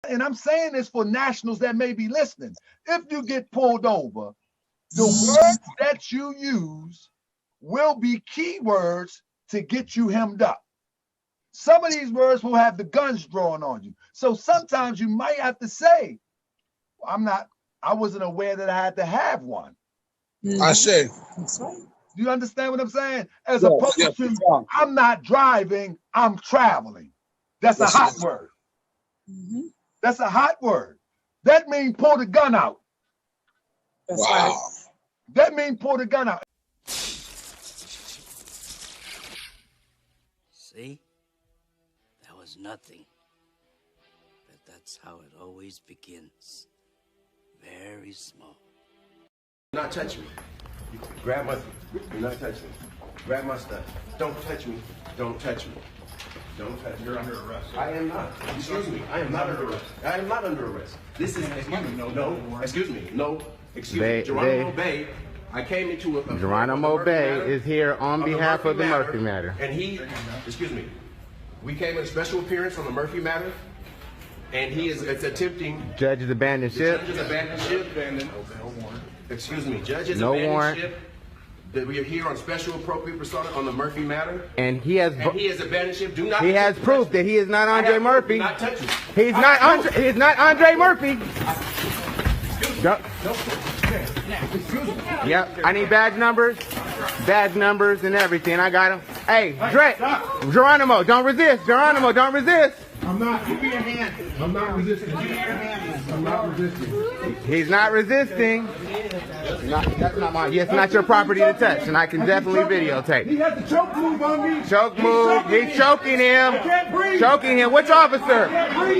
And I'm saying this for nationals that may be listening. If you get pulled over, the words that you use will be keywords to get you hemmed up. Some of these words will have the guns drawn on you. So sometimes you might have to say, I wasn't aware that I had to have one. I say. That's right. Do you understand what I'm saying? As opposed to, I'm not driving, I'm traveling. That's a hot word. That's a hot word. That means pull the gun out. That's right. That means pull the gun out. See? That was nothing. But that's how it always begins. Very small. Do not touch me. You grab my, do not touch me. Grab my stuff. Don't touch me. Don't touch me. Don't touch me. You're under arrest. I am not. Excuse me. I am not under arrest. I am not under arrest. This is, excuse me. No, excuse me. No, excuse me. Geronimo Bay. I came into a Geronimo Bay is here on behalf of the Murphy matter. And he, excuse me. We came in a special appearance on the Murphy matter. And he is attempting. Judge has abandoned ship. Judge has abandoned ship. Excuse me. Judge has no abandoned warrant. ship. That we are here on special appropriate persona on the Murphy matter. And he has abandoned ship. Do not. He has proof that he is not Andre Murphy. Do not touch me. He's not Andre Murphy. Yep. I need badge numbers and everything. I got him. Hey, Dre, Geronimo, don't resist. Geronimo, don't resist. I'm not. Give me your hand. I'm not resisting. Give me your hand. I'm not resisting. He's not resisting. That's not mine. It's not your property to touch, and I can definitely videotape. He has the choke move on me. Choke move. He's choking him. I can't breathe. Choking him. Which officer?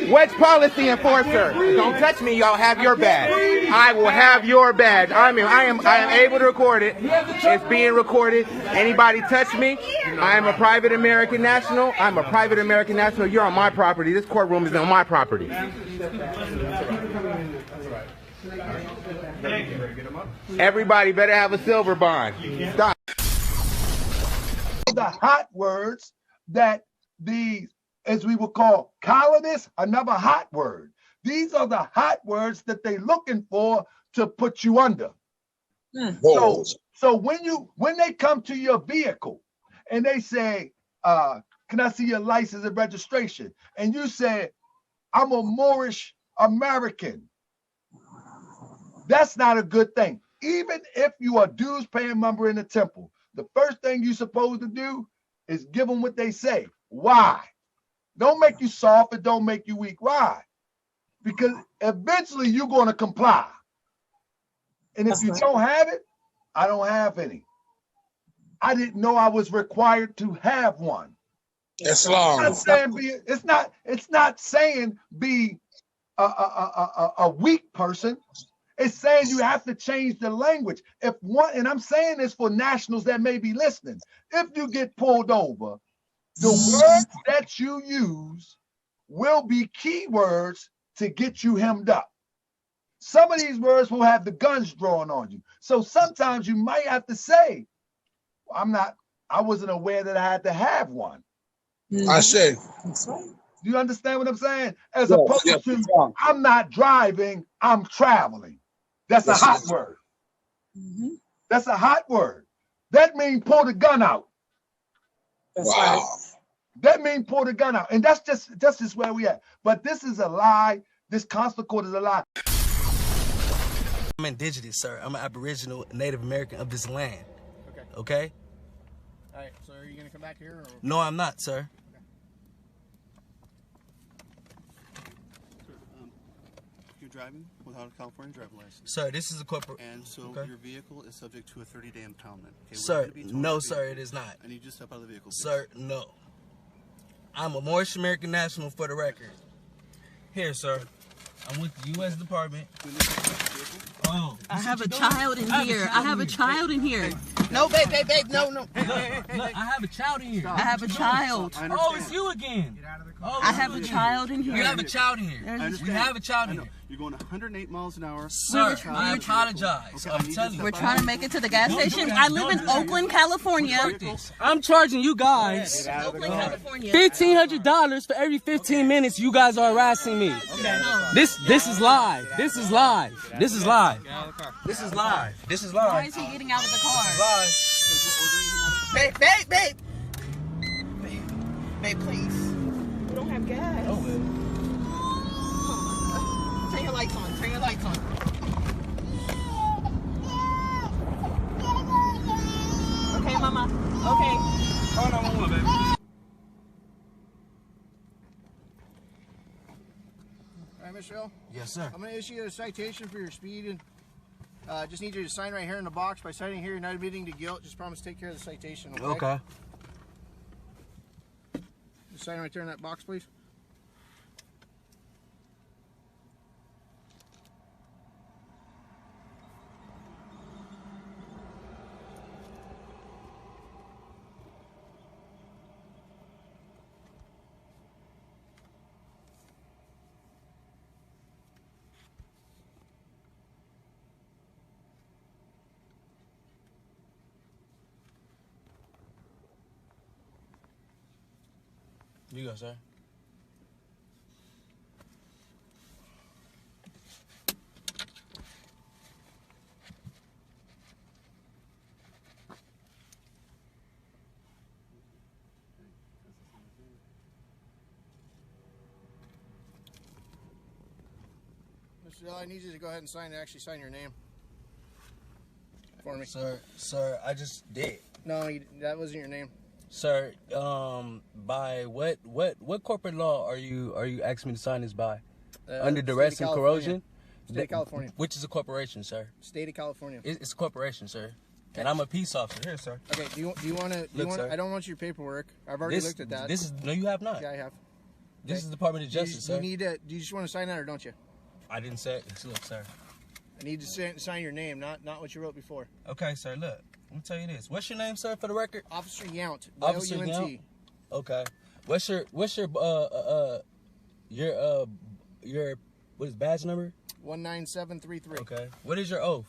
Which policy enforcer? Don't touch me. Y'all have your badge. I will have your badge. I am able to record it. It's being recorded. Anybody touch me? I am a private American national. I'm a private American national. You're on my property. This courtroom is on my property. Everybody better have a silver bond. Stop. The hot words that as we would call colonists, another hot word. These are the hot words that they're looking for to put you under. So when they come to your vehicle and they say, can I see your license and registration? And you say, I'm a Moorish American. That's not a good thing. Even if you are a dues paying member in the temple, the first thing you're supposed to do is give them what they say. Why? Don't make you soft and don't make you weak. Why? Because eventually you're going to comply. And if you don't have it, I don't have any. I didn't know I was required to have one. It's long. It's not saying be a weak person. It's saying you have to change the language. And I'm saying this for nationals that may be listening. If you get pulled over, the words that you use will be keywords to get you hemmed up. Some of these words will have the guns drawn on you. So sometimes you might have to say, I wasn't aware that I had to have one. I say. That's right. Do you understand what I'm saying? As opposed to, I'm not driving, I'm traveling. That's a hot word. That's a hot word. That means pull the gun out. That's right. That means pull the gun out. And that's just where we at. But this is a lie. This Consulate court is a lie. I'm indigenous, sir. I'm an Aboriginal Native American of this land. Okay? All right, so are you going to come back here? Or? No, I'm not, sir. You're driving without a California driver's license. Sir, this is a corporate... And so your vehicle is subject to a 30-day impoundment. Okay, sir, no, sir, it is not. I need you to step out of the vehicle, please. Sir, no. I'm a Moorish American national for the record. Here, sir. I'm with the U.S. Department. Oh. I have a child in here. I have a child in here. No, babe, no. Look, I have a child in here. I have a child. Oh, it's you again. I have a child in here. You have a child in here. You have a child in here. You're going 108 miles an hour. Sir, I apologize. Okay, I'm telling you. We're trying to make it to the gas station. I live in Oakland, California. I'm charging you guys Oakland, California. $1,500 for every 15 minutes you guys are harassing me. This is live. This is live. This is live. This is live. This is Why live. is he getting out of the car? Live. Babe, please. We don't have gas. Oh, well. Turn your lights on. Turn your lights on. Okay, mama. Okay. Hold on, one more, baby. All right, Michelle. Yes, sir. I'm going to issue you a citation for your speed, and just need you to sign right here in the box. By signing here, you're not admitting to guilt. Just promise to take care of the citation. Okay. Okay. Just sign right there in that box, please. You go, sir. Michelle, I need you to go ahead and actually sign your name for me. Sir, I just did. No, that wasn't your name. Sir, by what corporate law are you asking me to sign this by? Under duress and corrosion? State of California. Which is a corporation, sir? State of California. It's a corporation, sir. And I'm a peace officer. Here, sir. Okay, do you want to, I don't want your paperwork. I've already looked at that. No, you have not. Yeah, I have. This is the Department of Justice, sir. Do you just want to sign that or don't you? I didn't say it. Look, sir. I need to sign your name, not what you wrote before. Okay, sir, look. Let me tell you this. What's your name, sir, for the record? Officer Yount. Officer Yount. Okay. What's your what is badge number? 19733. Okay. What is your oath?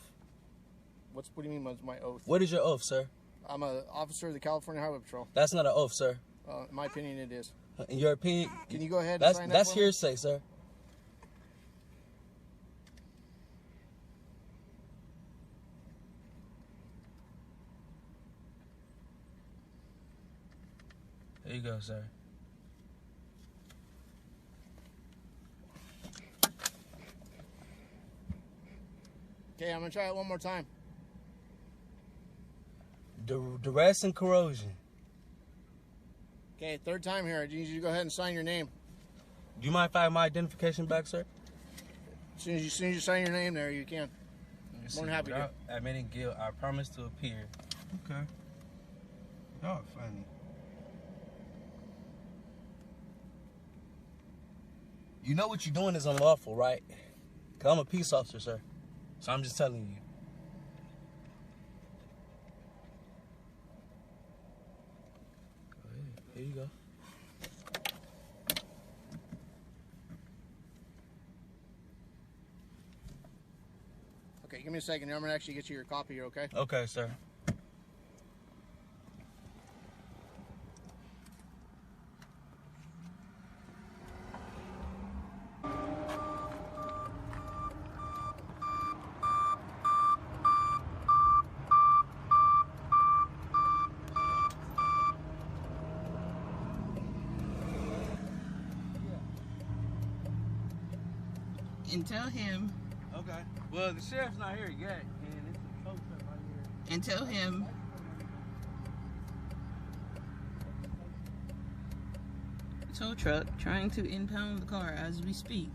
What do you mean by my oath? What is your oath, sir? I'm an officer of the California Highway Patrol. That's not an oath, sir. In my opinion, it is. In your opinion? Can you go ahead and sign that That's for me? hearsay, sir. There you go, sir. Okay, I'm going to try it one more time. Duress and corrosion. Okay, third time here. I need you to go ahead and sign your name. Do you mind if I have my identification back, sir? As soon as you sign your name there, you can. More than happy to. Admitting guilt, I promise to appear. Okay. Y'all funny. You know what you're doing is unlawful, right? Because I'm a peace officer, sir. So I'm just telling you. Go ahead. Here you go. Okay, give me a second here. I'm going to actually get you your copy here, okay? Okay, sir. And tell him. Okay. Well, the sheriff's not here yet, and it's a tow truck right here. And tell him. Tow truck trying to impound the car as we speak.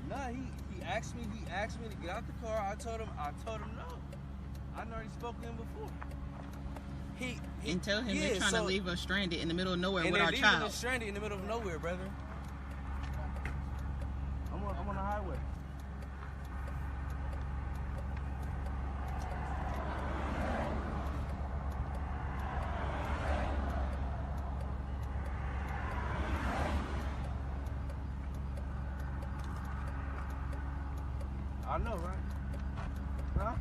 Nah, he asked me to get out the car. I told him no. I'd already spoken to him before. And tell him they're trying to leave us stranded in the middle of nowhere with our child. And they're stranded in the middle of nowhere, brother. I'm on the highway. I know, right? Huh?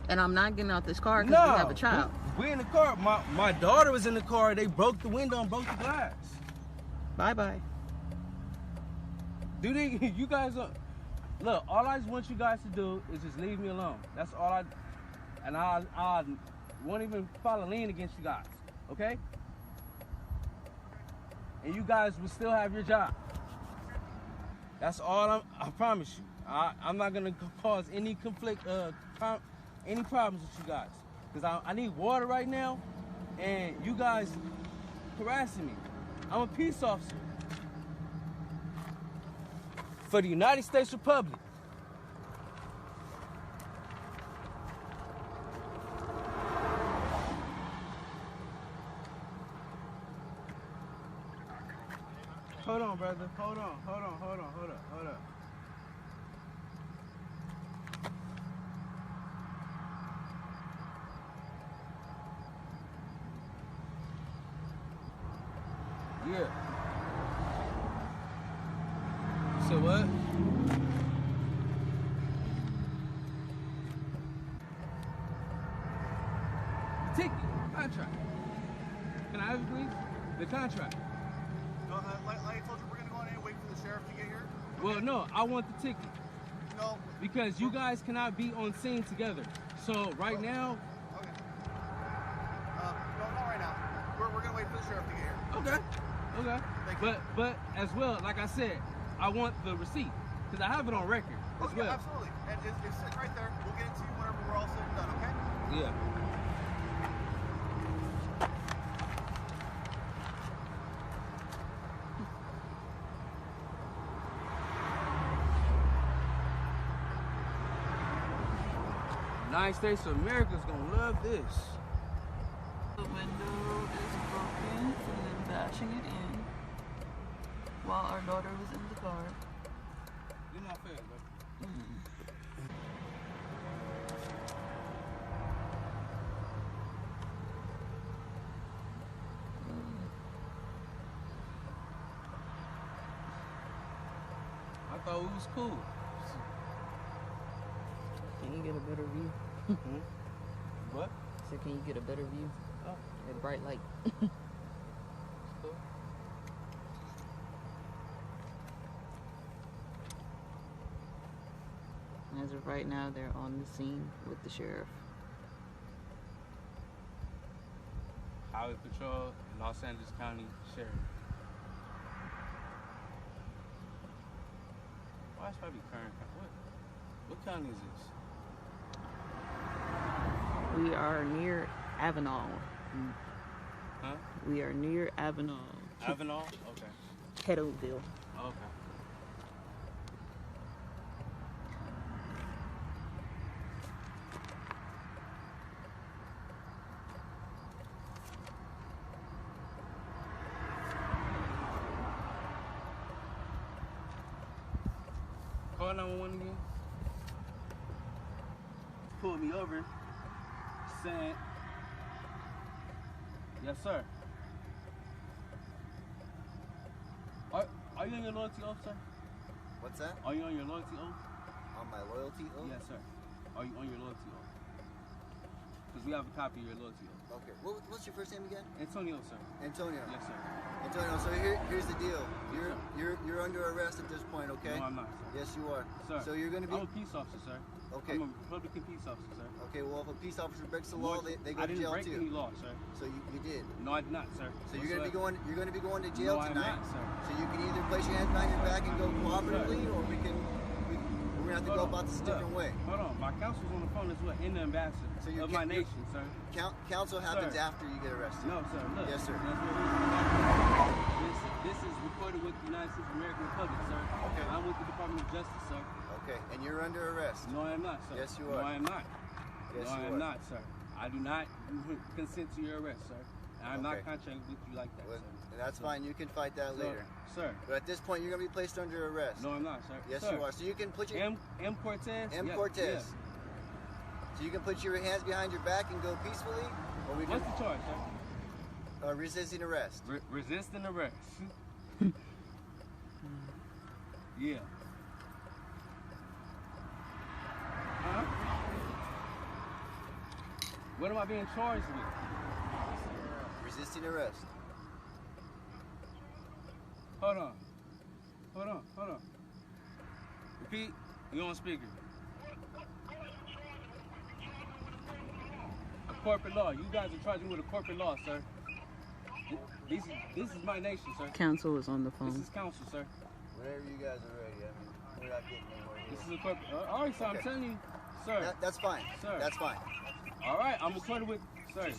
And I'm not getting out this car because we have a child. We in the car. My daughter was in the car. They broke the window and broke the glass. Bye-bye. Do they? You guys are... Look, all I just want you guys to do is just leave me alone. That's all I... And I won't even file a lien against you guys. Okay? And you guys will still have your job. That's all I promise you. I'm not gonna cause any conflict, any problems with you guys. Because I need water right now, and you guys harassing me. I'm a peace officer for the United States Republic. Hold on, brother. Hold on. Yeah. So what? Ticket. Contract. Can I have it, please? The contract. No, like I told you, we're going to go on and wait for the sheriff to get here. Well, no, I want the ticket. No. Because you guys cannot be on scene together. So right now... Okay. No, not right now. We're going to wait for the sheriff to get here. Okay. But as well, like I said, I want the receipt. Because I have it on record as well. Absolutely. And it's sitting right there. We'll get it to you whenever we're all said and done, okay? Yeah. United States of America is gonna love this. The window is broken and then bashing it in while our daughter was in the car. You're not fair, bro. I thought we was cool. Can you get a better view? What? So can you get a better view? Oh. A bright light. Cool. As of right now, they're on the scene with the sheriff. Highway Patrol and Los Angeles County Sheriff. Why is probably current? What county is this? We are near Avenal. Huh? We are near Avenal. Avenal? Okay. Kettleville. Okay. Call 911 again. Pulled me over, saying, yes, sir. Are you on your loyalty oath, sir? What's that? Are you on your loyalty oath? On my loyalty oath? Yes, sir. Are you on your loyalty oath? Because we have a copy of your loyalty oath. Okay. What's your first name again? Antonio, sir. Antonio. Yes, sir. Antonio, so here's the deal. You're under arrest at this point, okay? No, I'm not, sir. Yes, you are. Sir. So you're going to be... I'm a peace officer, sir. Okay. I'm a Republican peace officer, sir. Okay, well, if a peace officer breaks the law, they go to jail too. I didn't break any law, sir. So you did. No, I did not, sir. So you're going to be going to jail no, tonight. I'm not, sir. So you can either place your hands behind your back and go cooperatively, or we're going to have to go about this a different way. Hold on, my counsel's on the phone as well, in the ambassador of my nation, sir. Counsel happens after you get arrested. No, sir. Look. Yes, sir. This is recorded with the United States of American Republic, sir. Okay. I'm with the Department of Justice, sir. Okay, and you're under arrest. No, I am not, sir. Yes, you are. No, I am not. Yes, no, you I are. am not, sir. I do not consent to your arrest, sir. I'm not contracting with you like that, well, sir. That's fine. You can fight that later. Sir. But at this point, you're going to be placed under arrest. No, I'm not, sir. Yes, sir. you are. So you can put your... M. Cortez? M. Cortez. Yeah. So you can put your hands behind your back and go peacefully? Or we can... What's the charge, sir? Resisting arrest. Resisting arrest. Yeah. What am I being charged with? Resisting arrest. Hold on. Hold on. Hold on. Repeat. You on speaker. A corporate law. You guys are charging with a corporate law, sir. This is my nation, sir. Counsel is on the phone. This is counsel, sir. Whenever you guys are ready. I mean, we're not getting anywhere here. This is a corporate. All right, sir. I'm telling you, sir. That's fine. Sir. That's fine. All right, I'm recording with, sir.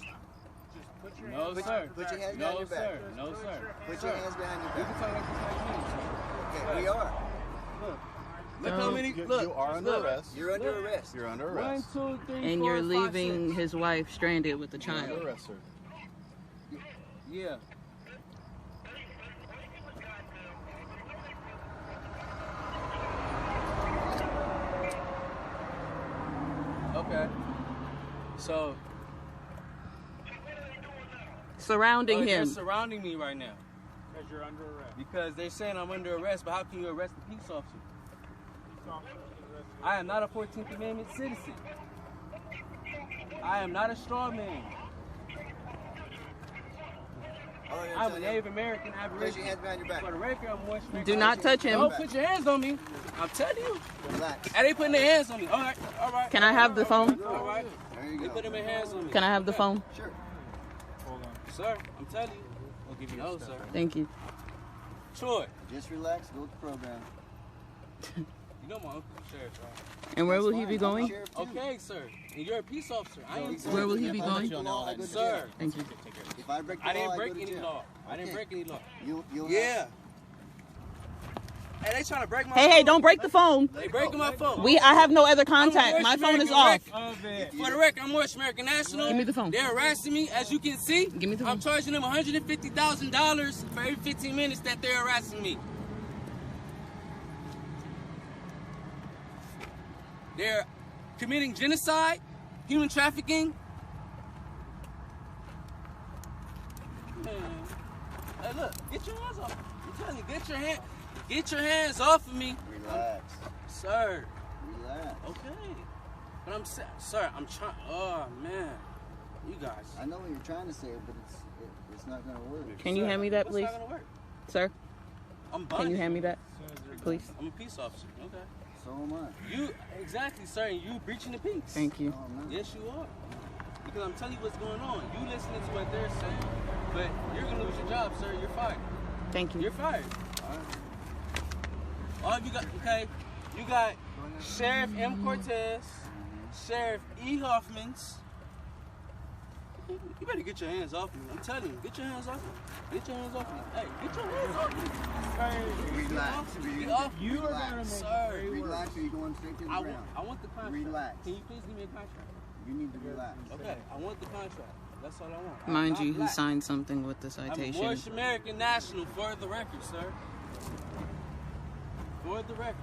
Put your No, hands, sir. Put your hands behind your back. Sir. No, sir. Put your hands behind your back. You can talk like this like me, sir. Okay, we are. Look how many. Look, you are under arrest. You're under arrest. You're under arrest. 1, 2, 3, And 4, you're 5, leaving 6. his wife stranded with the You're child. under arrest, sir. Yeah. Okay. So. Surrounding They're him. surrounding me right now. Because you're under arrest. Because they're saying I'm under arrest, but how can you arrest a peace officer? I am not a 14th Amendment citizen. I am not a straw man. I'm a Native American Put your Aboriginal. hands behind your back. For the record, I'm Moorish. Do not touch him. Don't put your hands on me. I'm telling you. Relax. And they putting their hands on me. All right, all right. Can I have the phone? All right. There you They go. putting their hands on me. Can I have the phone? Sure. Hold on. Sir, I'm telling you. We'll give you No, a step. sir. Thank you. Troy. Just relax. Go with the program. You know my uncle, Sheriff, right? And where will he Fine. be I'm going? sheriff, too. Okay, sir. And you're a peace officer. I am. Where will he be going? Sir. Thank you. If I break the I law, didn't I break go to any jail. law. I didn't Okay. break any law. You'll Yeah. Hey, they trying to break my Hey, phone. don't break the phone. They breaking my phone. I have no other I'm a contact. Moorish My phone is American off. For the record, I'm Moorish American National. Give me the phone. They're harassing me, as you can see. Give me the I'm phone. charging them $150,000 for every 15 minutes that they're harassing me. They're committing genocide, human trafficking. Man. Hey, look, get your hands off me. I'm telling you, get your hands off of me. Relax. Sir. Relax. Okay. But sir, I'm trying. Oh man, you guys. I know what you're trying to say, but it's not gonna work. Can you hand me that, What's please? not gonna work? Sir, I'm can you hand me that, please? I'm a peace officer. Okay. So am I. You exactly, sir. And you breaching the peace. Thank you. No, I'm not. Yes, you are. Because I'm telling you what's going on. You listening to what they're saying, but you're gonna lose your job, sir. You're fired. Thank you. You're fired. All you got, okay? You got Sheriff M. Cortez, Sheriff E. Hoffmans. You better get your hands off me. I'm telling you, get your hands off me. Get your hands off me. Hey, get your hands off me. Relax. Get off me. You are gonna make Sir. Relax, or you're going straight to the ground. I want the contract. Relax. Can you please give me a contract? You need to relax. Okay, I want the contract. That's all I want. Mind I'm you, he black. signed something with the I'm a citation. Moorish American National, for the record, sir. For the record.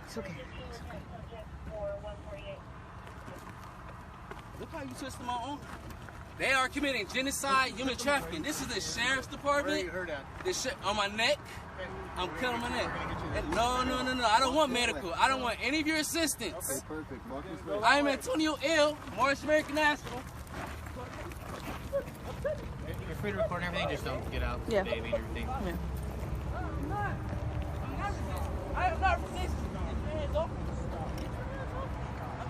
It's okay. Look how you twisted my own. They are committing genocide, human trafficking. This is the sheriff's department. On my neck. I'm killing my neck. No. I don't want medical. I don't want any of your assistance. Okay, perfect. Walk this way. I am Antonio Ill, Moorish American National. You're free to record everything, just don't get out. Yeah. Baby, your thing. Yeah. I am not resisting. Get your hands off me.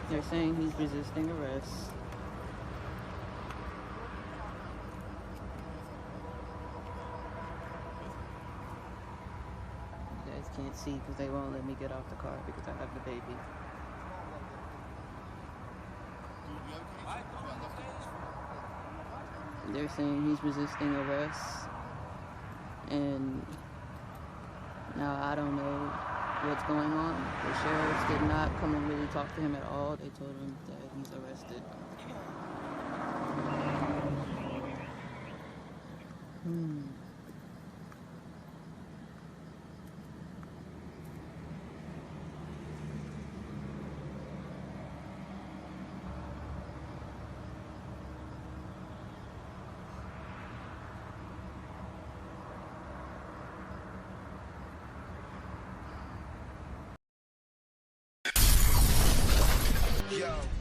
They're saying he's resisting arrest. You guys can't see because they won't let me get off the car because I have the baby. They're saying he's resisting arrest, and now I don't know what's going on. The sheriffs did not come and really talk to him at all. They told him that he's arrested.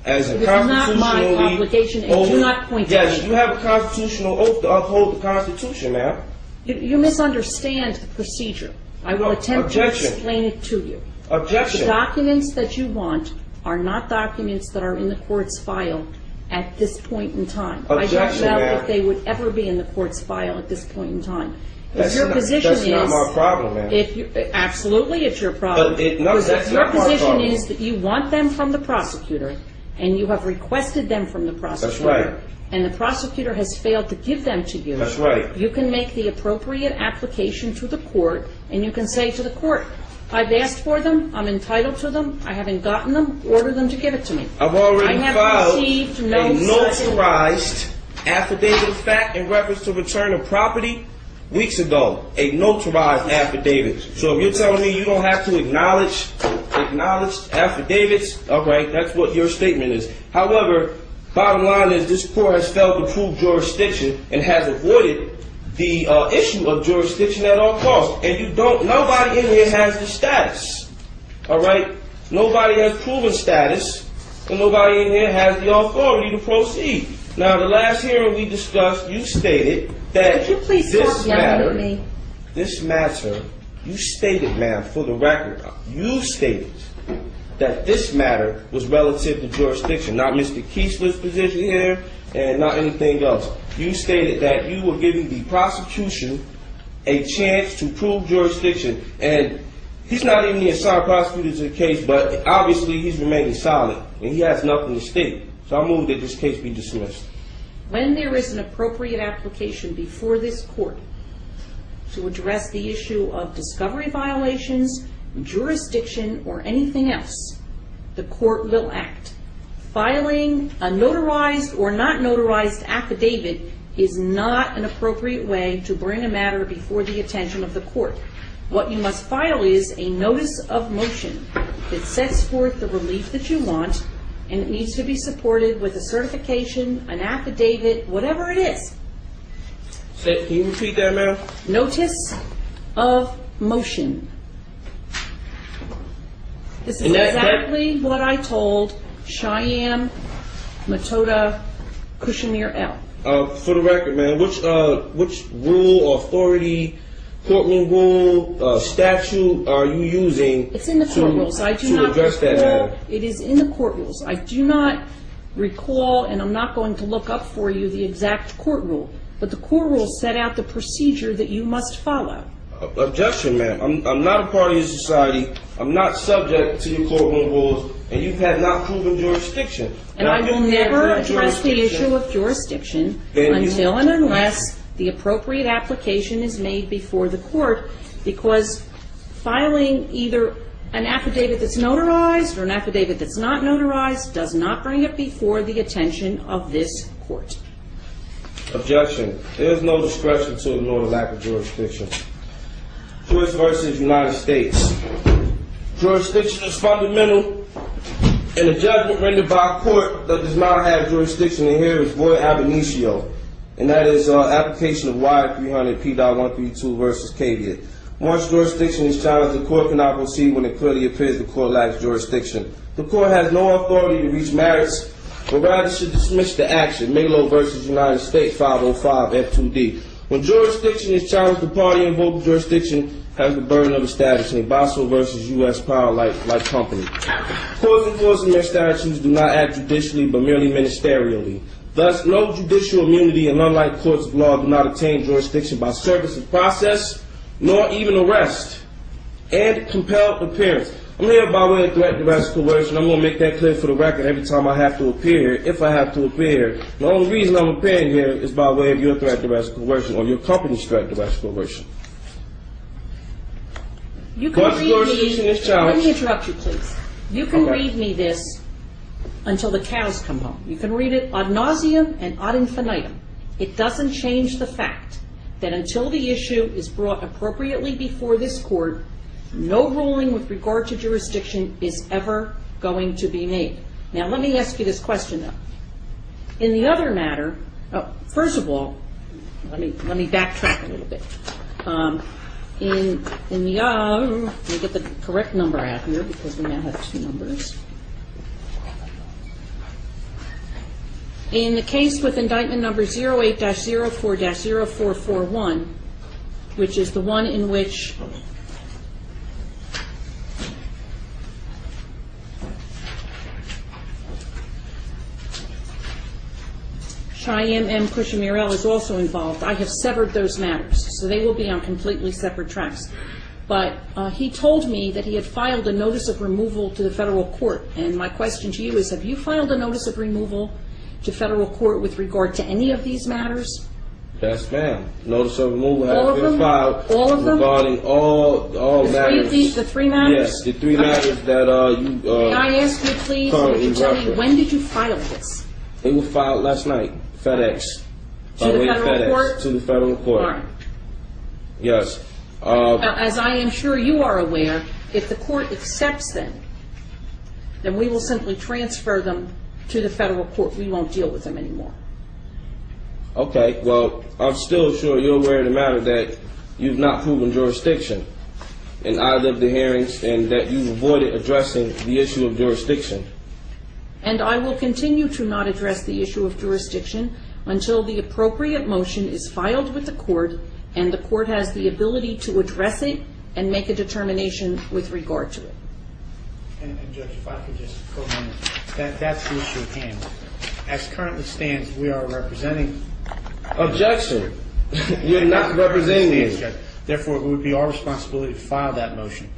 as a It is not my constitutionally obligation, and oath. do not point to Yes, me. you have a constitutional oath to uphold the Constitution, ma'am. You misunderstand the procedure. I will attempt to Objection. explain it to you. Objection. The documents that you want are not documents that are in the court's file at this point in time. Objection, I don't know ma'am. if they would ever be in the court's file at this point in time. That's If your not- position that's is, not my problem, ma'am. If you, absolutely, it's your problem. But no, Because that's if your not my position problem. is that you want them from the prosecutor, and you have requested them from the prosecutor, right. and the prosecutor has failed to give them to you, That's right. you can make the appropriate application to the court, and you can say to the court, I've asked for them, I'm entitled to them, I haven't gotten them, order them to give it to me. I've already I have filed received a no such- notarized affidavit of fact in reference to return of property weeks ago. A notarized affidavit. So if you're telling me you don't have to acknowledge affidavits, all right, that's what your statement is. However, bottom line is this court has failed to prove jurisdiction and has avoided the issue of jurisdiction at all costs. And nobody in here has the status. All right? Nobody has proven status, and nobody in here has the authority to proceed. Now, the last hearing we discussed, you stated that Would you please stop yelling at me? this matter, you stated, ma'am, for the record, you stated that this matter was relative to jurisdiction, not Mr. Keesler's position here and not anything else. You stated that you were giving the prosecution a chance to prove jurisdiction, and he's not even the assigned prosecutor to the case, but obviously he's remaining silent, and he has nothing to state. So I move that this case be dismissed. When there is an appropriate application before this court to address the issue of discovery violations, jurisdiction, or anything else, the court will act. Filing a notarized or not notarized affidavit is not an appropriate way to bring a matter before the attention of the court. What you must file is a notice of motion that sets forth the relief that you want, and it needs to be supported with a certification, an affidavit, whatever it is. Can you repeat that, ma'am? Notice of motion. This is And that- exactly what I told Cheyenne Matoda Kushmir L. For the record, man, which rule or authority, courtroom rule, statute are you using It's in the court rules. I do to not address that recall. matter? It is in the court rules. I do not recall, and I'm not going to look up for you the exact court rule, but the court rules set out the procedure that you must follow. Objection, ma'am. I'm not a part of your society. I'm not subject to your courtroom rules, and you have not proven jurisdiction. And I will never address the issue of jurisdiction until and unless the appropriate application is made before the court, because filing either an affidavit that's notarized or an affidavit that's not notarized does not bring it before the attention of this court. Objection. There is no discretion to ignore the lack of jurisdiction. Choice versus United States. Jurisdiction is fundamental, and a judgment rendered by a court that does not have jurisdiction in here is void ab initio, and that is application of Y300 P.132 versus caveat. Once jurisdiction is challenged, the court cannot proceed when it clearly appears the court lacks jurisdiction. The court has no authority to reach merits, but rather should dismiss the action. Melo versus United States 505 F2D. When jurisdiction is challenged, the party invoking jurisdiction has the burden of establishing. Basso versus U.S. Power Light Company. Courts enforcing their statutes do not act judicially but merely ministerially. Thus, no judicial immunity, and unlike courts of law, do not attain jurisdiction by service of process, nor even arrest and compelled appearance. I'm here by way of threat, duress, coercion. I'm going to make that clear for the record every time I have to appear, if I have to appear. The only reason I'm appearing here is by way of your threat, duress, coercion, or your company's threat, duress, coercion. You can Once read jurisdiction me, is challenged. let me interrupt you, please. You can Okay. read me this until the cows come home. You can read it ad nauseum and ad infinitum. It doesn't change the fact that until the issue is brought appropriately before this court, no ruling with regard to jurisdiction is ever going to be made. Now, let me ask you this question, though. In the other matter, first of all, let me backtrack a little bit. Let me get the correct number out here because we now have two numbers. In the case with indictment number 08-04-0441, which is the one in which Cheyenne M. Cushamirel is also involved, I have severed those matters, so they will be on completely separate tracks. But he told me that he had filed a notice of removal to the federal court, and my question to you is, have you filed a notice of removal to federal court with regard to any of these matters? Yes, ma'am. Notice of removal has been filed all of them? regarding all matters. The three matters? Yes, the three matters that you May I ask you, please, would you tell me, when did you file this? It was filed last night, FedEx. To the federal court? To the federal court. All right. Yes. As I am sure you are aware, if the court accepts them, then we will simply transfer them to the federal court. We won't deal with them anymore. Okay, well, I'm still sure you're aware of the matter that you've not proven jurisdiction in either of the hearings and that you've avoided addressing the issue of jurisdiction. And I will continue to not address the issue of jurisdiction until the appropriate motion is filed with the court and the court has the ability to address it and make a determination with regard to it. And Judge, if I could just comment, that's the issue at hand. As currently stands, we are representing... Objection. You're not representing me. Therefore, it would be our responsibility to file that motion.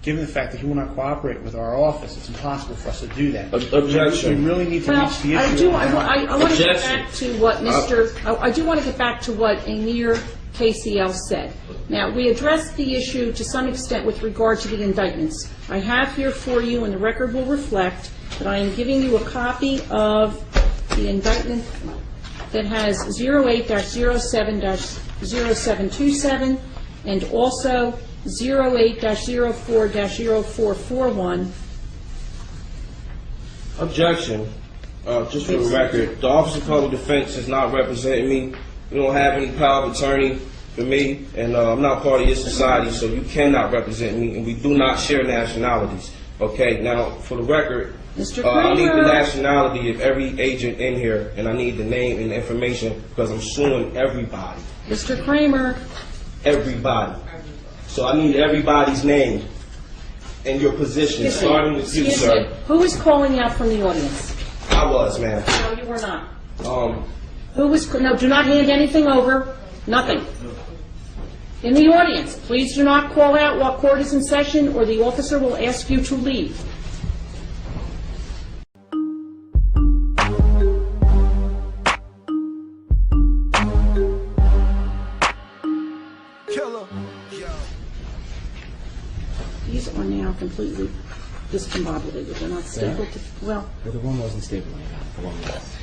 Given the fact that he will not cooperate with our office, it's impossible for us to do that. Objection. We really need to reach the issue. I want to get back to what I do want to get back to what Amir KCL said. Now, we addressed the issue to some extent with regard to the indictments. I have here for you, and the record will reflect, that I am giving you a copy of the indictment that has 08-07-0727 and also 08-04-0441. Objection. Just for the record, the Office of Public Defense is not representing me. You don't have any power of attorney for me, and I'm not part of your society, so you cannot represent me, and we do not share nationalities. Okay, now, for the record, I need the nationality of every agent in here, and I need the name and the information because I'm suing everybody. Mr. Kramer. Everybody. So I need everybody's name and your position, starting with you, sir. Who is calling out from the audience? I was, ma'am. No, you were not. Who was? No, do not hand anything over. Nothing. In the audience, please do not call out while court is in session, or the officer will ask you to leave. These are now completely discombobulated. They're not stapled to, well... But the one wasn't stapled like that. The one was.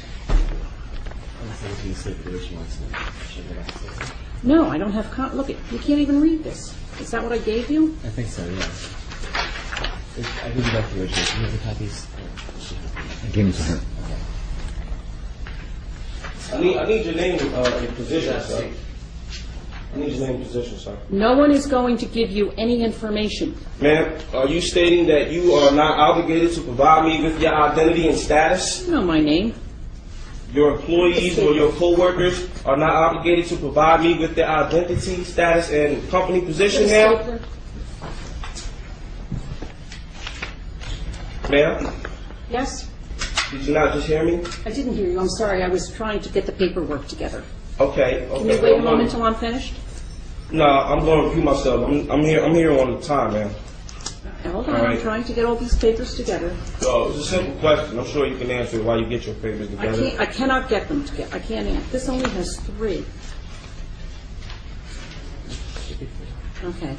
No, I don't have... Look, you can't even read this. Is that what I gave you? I think so, yeah. I give you back the original. Do you have the copies? I gave them to her. Okay. I need your name and position, sir. I need your name and position, sir. No one is going to give you any information. Ma'am, are you stating that you are not obligated to provide me with your identity and status? No, my name. Your employees or your co-workers are not obligated to provide me with their identity, status, and company position, ma'am? Ma'am? Yes? Did you not just hear me? I didn't hear you. I'm sorry. I was trying to get the paperwork together. Okay. Can you wait a moment until I'm finished? No, I'm going to review myself. I'm here on the time, man. Hold on. I'm trying to get all these papers together. So it's a simple question. I'm sure you can answer it while you get your papers together. I cannot get them together. I can't answer. This only has 3. Okay.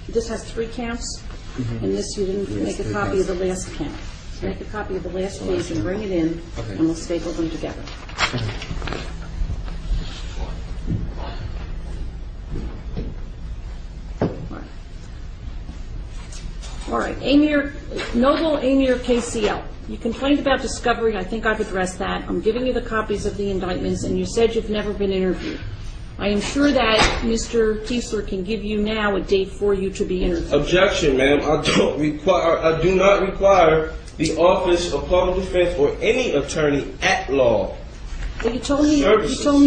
This has 3 counts, and this you didn't make a copy of the last count. Make a copy of the last page and bring it in, and we'll staple them together. All right, Noble Amir KCL. You complained about discovery. I think I've addressed that. I'm giving you the copies of the indictments, and you said you've never been interviewed. I am sure that Mr. Kiesler can give you now a date for you to be interviewed. Objection, ma'am. I do not require the Office of Public Defense or any attorney at law But you told me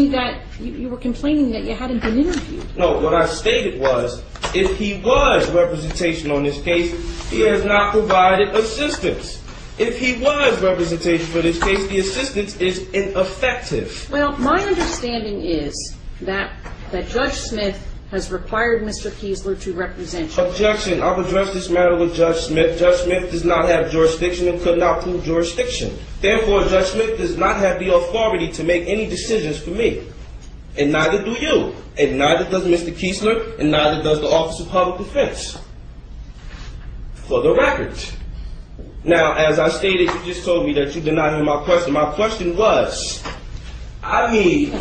that you were complaining that you hadn't been interviewed. No, what I stated was, if he was representation on this case, he has not provided assistance. If he was representation for this case, the assistance is ineffective. Well, my understanding is that Judge Smith has required Mr. Kiesler to represent you. Objection. I've addressed this matter with Judge Smith. Judge Smith does not have jurisdiction and could not prove jurisdiction. Therefore, Judge Smith does not have the authority to make any decisions for me. And neither do you. And neither does Mr. Kiesler, and neither does the Office of Public Defense. For the record. Now, as I stated, you just told me that you did not hear my question. My question was, I need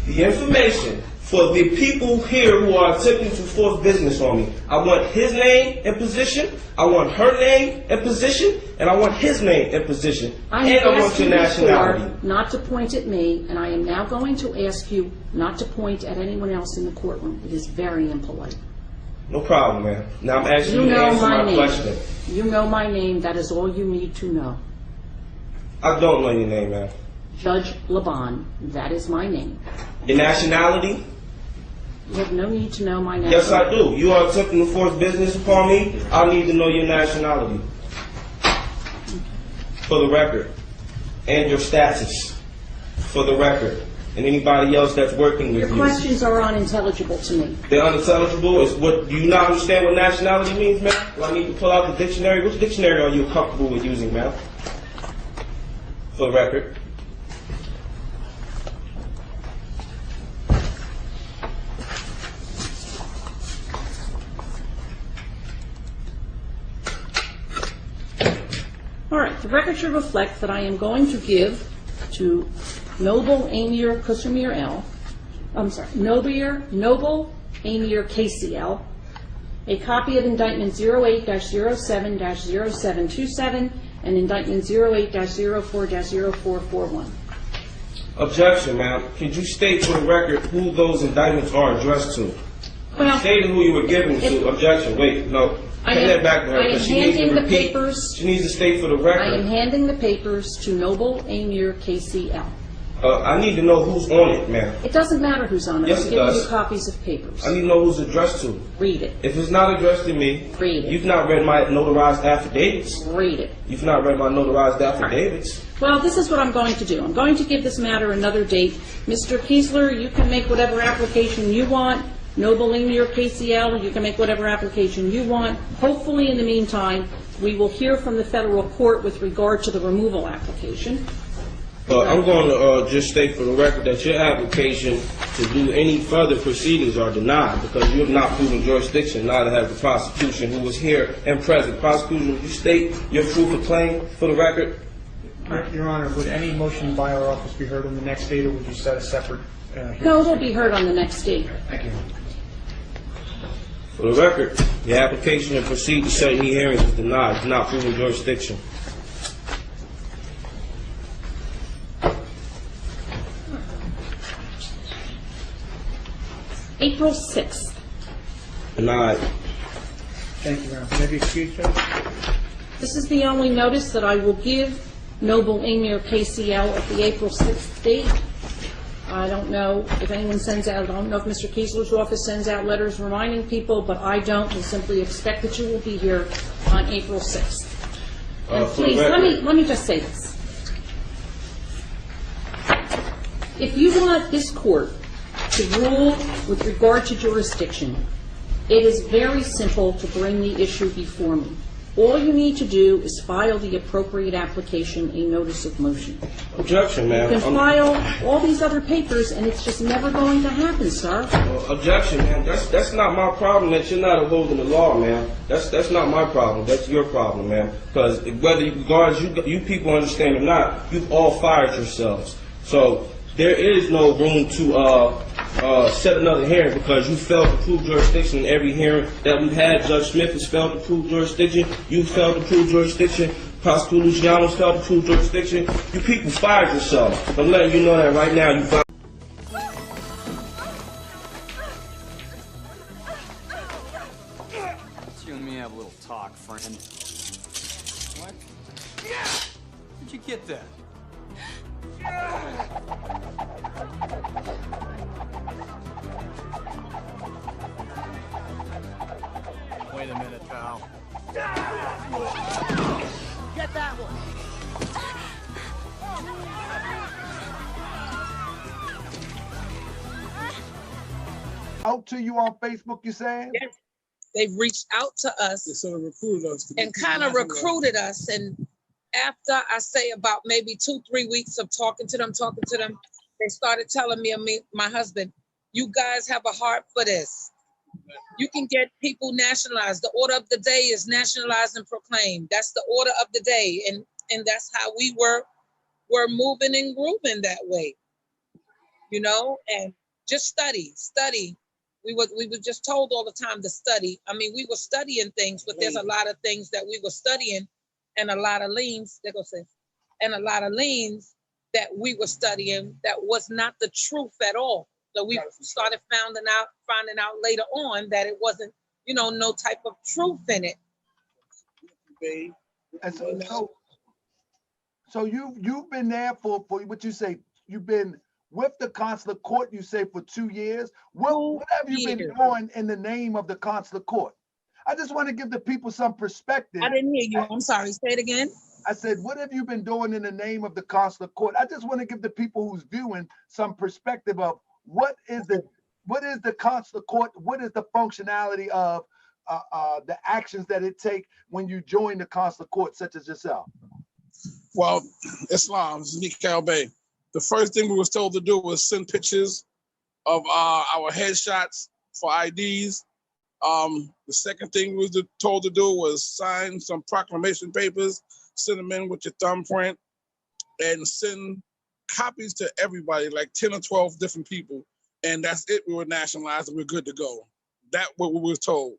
the information for the people here who are attempting to force business on me. I want his name and position, I want her name and position, and I want his name and position, and I want your nationality. Not to point at me, and I am now going to ask you not to point at anyone else in the courtroom. It is very impolite. No problem, ma'am. Now I'm asking you to answer my question. You know my name. That is all you need to know. I don't know your name, ma'am. Judge Laban. That is my name. Your nationality? You have no need to know my nationality. Yes, I do. You are attempting to force business upon me. I need to know your nationality. For the record. And your status. For the record. And anybody else that's working with you. Your questions are unintelligible to me. They're unintelligible? Do you not understand what nationality means, ma'am? Do I need to pull out the dictionary? Which dictionary are you comfortable with using, ma'am? For the record. All right, the record should reflect that I am going to give to Noble Amir Kusamir L. I'm sorry, Noble Amir KCL a copy of Indictment 08-07-0727 and Indictment 08-04-0441. Objection, ma'am. Could you state for the record who those indictments are addressed to? Well, stating who you were giving to. Objection. Wait, no. Hand that back to her. I am handing the papers. She needs to state for the record. I am handing the papers to Noble Amir KCL. I need to know who's on it, ma'am. It doesn't matter who's on it. Yes, it does. I'm giving you copies of papers. I need to know who's addressed to. Read it. If it's not addressed to me, read it. You've not read my notarized affidavits. Read it. You've not read my notarized affidavits. Well, this is what I'm going to do. I'm going to give this matter another date. Mr. Kiesler, you can make whatever application you want. Noble Amir KCL, you can make whatever application you want. Hopefully, in the meantime, we will hear from the federal court with regard to the removal application. I'm going to just state for the record that your application to do any further proceedings are denied because you have not proven jurisdiction, neither has the prosecution who was here and present. Prosecution, would you state your proof of claim for the record? Your Honor, would any motion by our office be heard on the next date, or would you set a separate hearing? No, it will be heard on the next date. Thank you. For the record, the application to proceed to set any hearings is denied. It's not proven jurisdiction. April 6th. Denied. Thank you, Your Honor. May I be excused, Judge? This is the only notice that I will give Noble Amir KCL at the April 6th date. I don't know if anyone sends out, I don't know if Mr. Kiesler's office sends out letters reminding people, but I don't. We simply expect that you will be here on April 6th. And please, let me just say this. If you want this court to rule with regard to jurisdiction, it is very simple to bring the issue before me. All you need to do is file the appropriate application, a notice of motion. Objection, ma'am. You can file all these other papers, and it's just never going to happen, sir. Objection, ma'am. That's not my problem that you're not upholding the law, ma'am. That's not my problem. That's your problem, ma'am. Because whether you people understand or not, you've all fired yourselves. So there is no room to set another hearing because you failed to prove jurisdiction in every hearing that we've had. Judge Smith has failed to prove jurisdiction. You failed to prove jurisdiction. Prosecutor Luciano's failed to prove jurisdiction. You people fired yourselves. I'm letting you know that right now. You fired. Let's you and me have a little talk, friend. What? Where'd you get that? get that one. Out to you on Facebook, you saying? Yes. They've reached out to us. They sort of recruited us. And kind of recruited us. And after I say about maybe 2-3 weeks of talking to them, they started telling me, my husband, you guys have a heart for this. You can get people nationalized. The order of the day is nationalized and proclaimed. That's the order of the day. And that's how we were moving and grooving that way. You know, and just study. We were just told all the time to study. I mean, we were studying things, but there's a lot of things that we were studying and a lot of leans, and a lot of leans that we were studying that was not the truth at all. So we started finding out later on that it wasn't, you know, no type of truth in it. And so you've been there for what you say, you've been with the consular court, you say, for 2 years. What have you been doing in the name of the consular court? I just want to give the people some perspective. I didn't hear you. I'm sorry. Say it again. I said, what have you been doing in the name of the consular court? I just want to give the people who's viewing some perspective of what is the consular court? What is the functionality of the actions that it take when you join the consular court, such as yourself? Well, Islam, Nika Bay. The first thing we was told to do was send pictures of our headshots for IDs. The second thing we was told to do was sign some proclamation papers, send them in with your thumbprint, and send copies to everybody, like 10 or 12 different people. And that's it. We were nationalized and we're good to go. That's what we were told.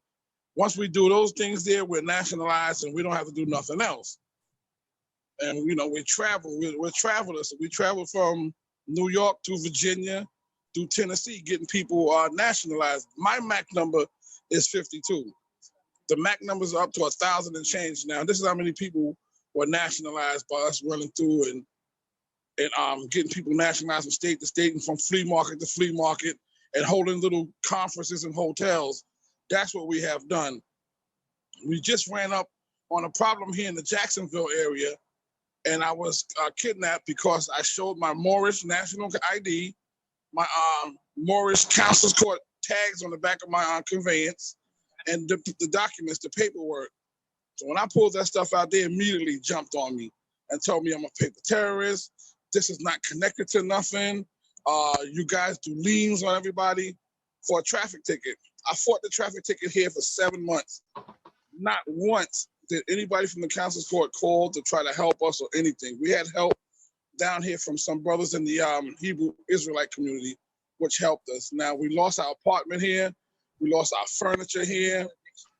Once we do those things there, we're nationalized and we don't have to do nothing else. And, you know, we travel, we're travelers. We travel from New York to Virginia to Tennessee, getting people nationalized. My MAC number is 52. The MAC numbers are up to 1,000 and change now. This is how many people were nationalized by us running through and getting people nationalized from state to state and from flea market to flea market and holding little conferences in hotels. That's what we have done. We just ran up on a problem here in the Jacksonville area, and I was kidnapped because I showed my Moorish national ID, my Moorish Council's Court tags on the back of my conveyance, and the documents, the paperwork. So when I pulled that stuff out, they immediately jumped on me and told me I'm a paper terrorist. This is not connected to nothing. You guys do liens on everybody for a traffic ticket. I fought the traffic ticket here for 7 months. Not once did anybody from the council's court call to try to help us or anything. We had help down here from some brothers in the Hebrew Israelite community, which helped us. Now, we lost our apartment here. We lost our furniture here.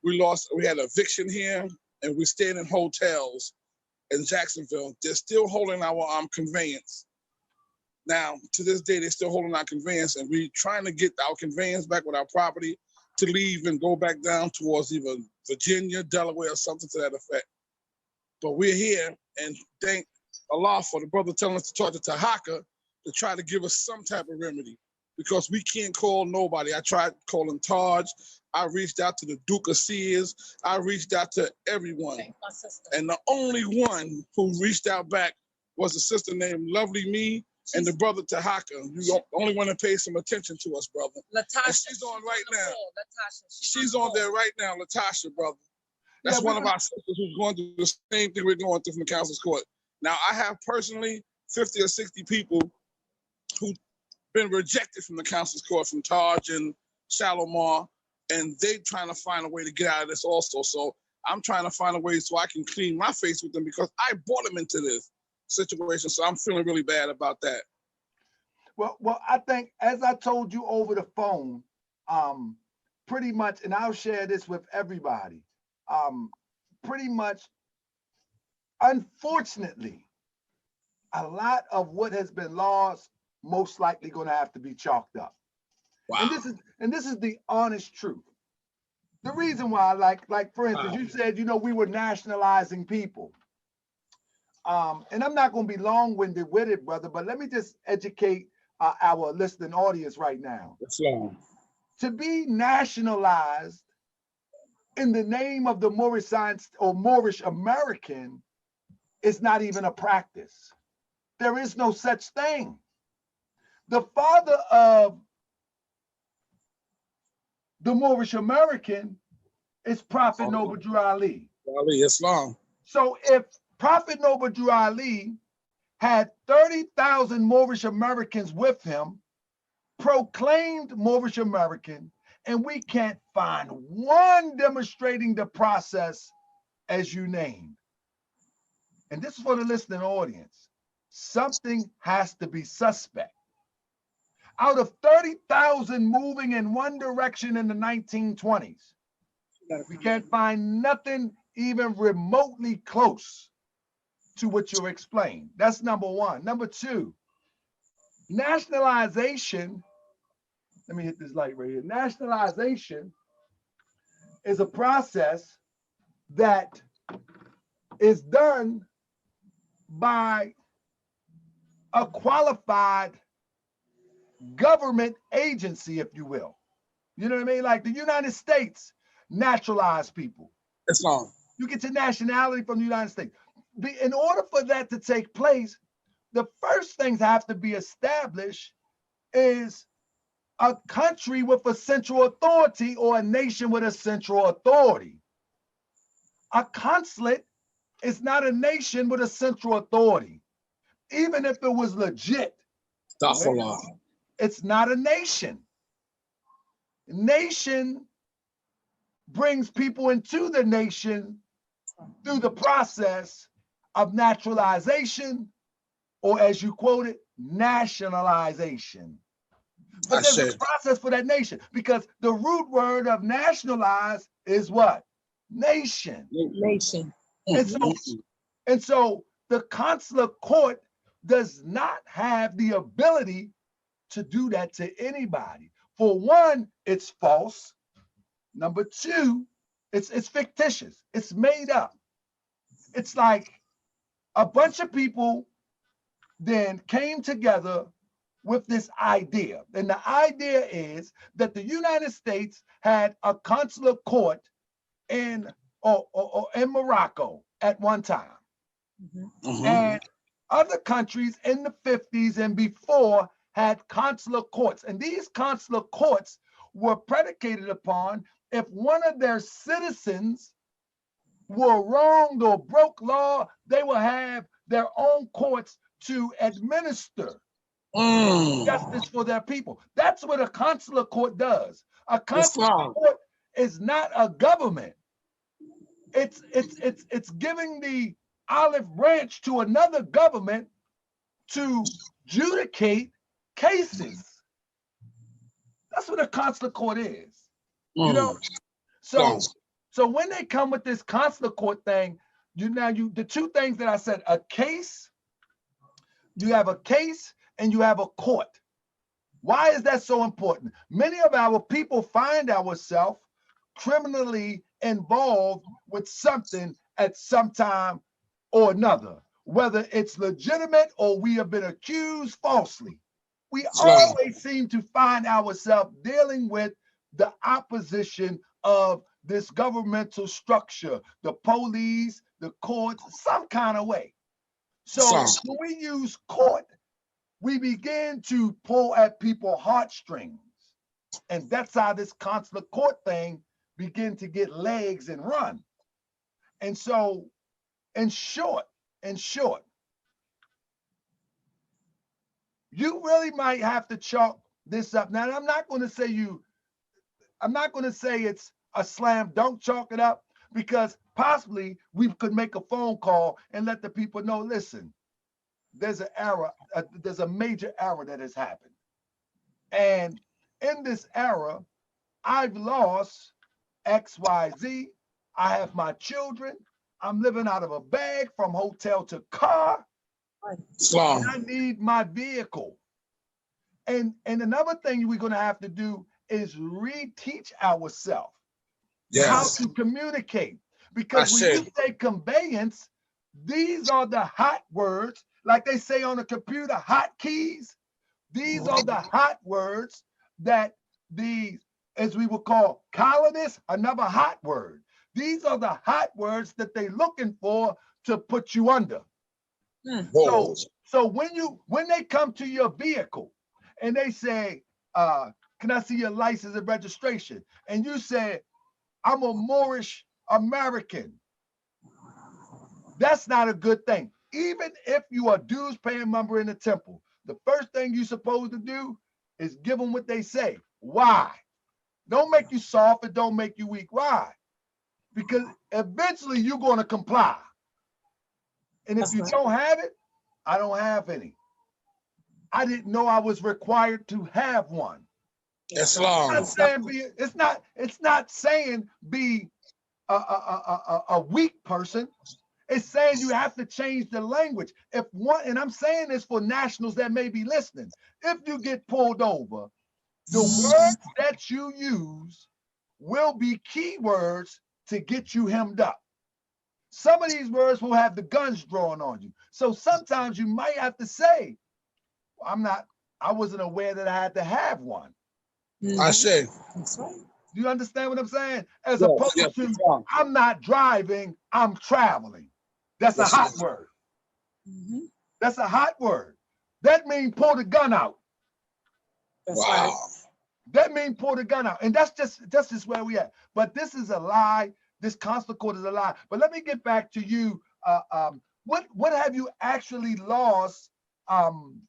We had eviction here, and we stayed in hotels in Jacksonville. They're still holding our conveyance. Now, to this day, they're still holding our conveyance, and we're trying to get our conveyance back with our property to leave and go back down towards either Virginia, Delaware, or something to that effect. But we're here, and thank Allah for the brother telling us to talk to Tahaka to try to give us some type of remedy, because we can't call nobody. I tried calling Taj. I reached out to the Duke of Sears. I reached out to everyone. And the only one who reached out back was a sister named Lovely Me and the brother Tahaka. You're the only one that pays some attention to us, brother. Latasha. And she's on right now. She's on there right now, Latasha, brother. That's one of our sisters who's going through the same thing we're going through from the council's court. Now, I have personally 50 or 60 people who've been rejected from the council's court, from Taj and Shalimar, and they're trying to find a way to get out of this also. So I'm trying to find a way so I can clean my face with them, because I brought them into this situation. So I'm feeling really bad about that. Well, I think, as I told you over the phone, pretty much, and I'll share this with everybody, pretty much, unfortunately, a lot of what has been lost most likely going to have to be chalked up. Wow. And this is the honest truth. The reason why, like for instance, you said, you know, we were nationalizing people. And I'm not going to be long-winded with it, brother, but let me just educate our listening audience right now. To be nationalized in the name of the Moorish science or Moorish American is not even a practice. There is no such thing. The father of the Moorish American is Prophet Noble Drew Ali. Ali, Islam. So if Prophet Noble Drew Ali had 30,000 Moorish Americans with him, proclaimed Moorish American, and we can't find one demonstrating the process as you named. And this is for the listening audience. Something has to be suspect. Out of 30,000 moving in one direction in the 1920s, we can't find nothing even remotely close to what you explained. That's number one. Number two, nationalization. Let me hit this light right here. Nationalization is a process that is done by a qualified government agency, if you will. You know what I mean? Like the United States naturalize people. Islam. You get your nationality from the United States. In order for that to take place, the first things have to be established is a country with a central authority or a nation with a central authority. A consulate is not a nation with a central authority. Even if it was legit, it's not a nation. Nation brings people into the nation through the process of naturalization, or as you quoted, nationalization. But there's a process for that nation, because the root word of nationalize is what? Nation. Nation. And so the consular court does not have the ability to do that to anybody. For one, it's false. Number two, it's fictitious. It's made up. It's like a bunch of people then came together with this idea. And the idea is that the United States had a consular court in Morocco at one time. And other countries in the 50s and before had consular courts. And these consular courts were predicated upon if one of their citizens were wronged or broke law, they will have their own courts to administer justice for their people. That's what a consular court does. A consular court is not a government. It's giving the olive branch to another government to adjudicate cases. That's what a consular court is. You know, so when they come with this consular court thing, the two things that I said, a case, you have a case and you have a court. Why is that so important? Many of our people find ourselves criminally involved with something at some time or another, whether it's legitimate or we have been accused falsely. We always seem to find ourselves dealing with the opposition of this governmental structure, the police, the courts, some kind of way. So when we use court, we begin to pull at people's heartstrings. And that's how this consular court thing begin to get legs and run. And so, in short, you really might have to chalk this up. Now, I'm not going to say it's a slam dunk, chalk it up, because possibly we could make a phone call and let the people know, listen, there's an error, there's a major error that has happened. And in this error, I've lost XYZ. I have my children. I'm living out of a bag from hotel to car. And I need my vehicle. And another thing we're going to have to do is reteach ourselves how to communicate. Because when you say conveyance, these are the hot words, like they say on the computer, hot keys. These are the hot words that as we would call colonists, another hot word. These are the hot words that they're looking for to put you under. So when they come to your vehicle and they say, can I see your license and registration? And you say, I'm a Moorish American. That's not a good thing. Even if you are a dues paying member in the temple, the first thing you're supposed to do is give them what they say. Why? Don't make you soft, and don't make you weak. Why? Because eventually you're going to comply. And if you don't have it, I don't have any. I didn't know I was required to have one. Islam. It's not saying be a weak person. It's saying you have to change the language. If one, and I'm saying this for nationals that may be listening, if you get pulled over, the words that you use will be keywords to get you hemmed up. Some of these words will have the guns drawn on you. So sometimes you might have to say, I wasn't aware that I had to have one. I say. Do you understand what I'm saying? As opposed to, I'm not driving, I'm traveling. That's a hot word. That's a hot word. That means pull the gun out. That means pull the gun out. And that's just where we at. But this is a lie. This consular court is a lie. But let me get back to you. What have you actually lost going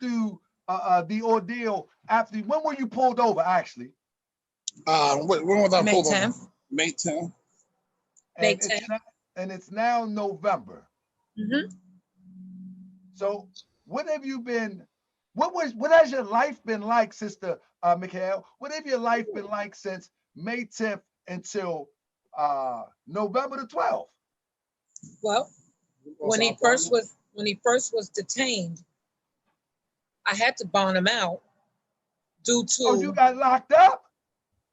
through the ordeal after? When were you pulled over, actually? When was I pulled over? May 10th. May 10th. And it's now November. So what have you been, what has your life been like, Sister Mikhail? What have your life been like since May 10th until November the 12th? Well, when he first was detained, I had to bond him out due to. Oh, you got locked up?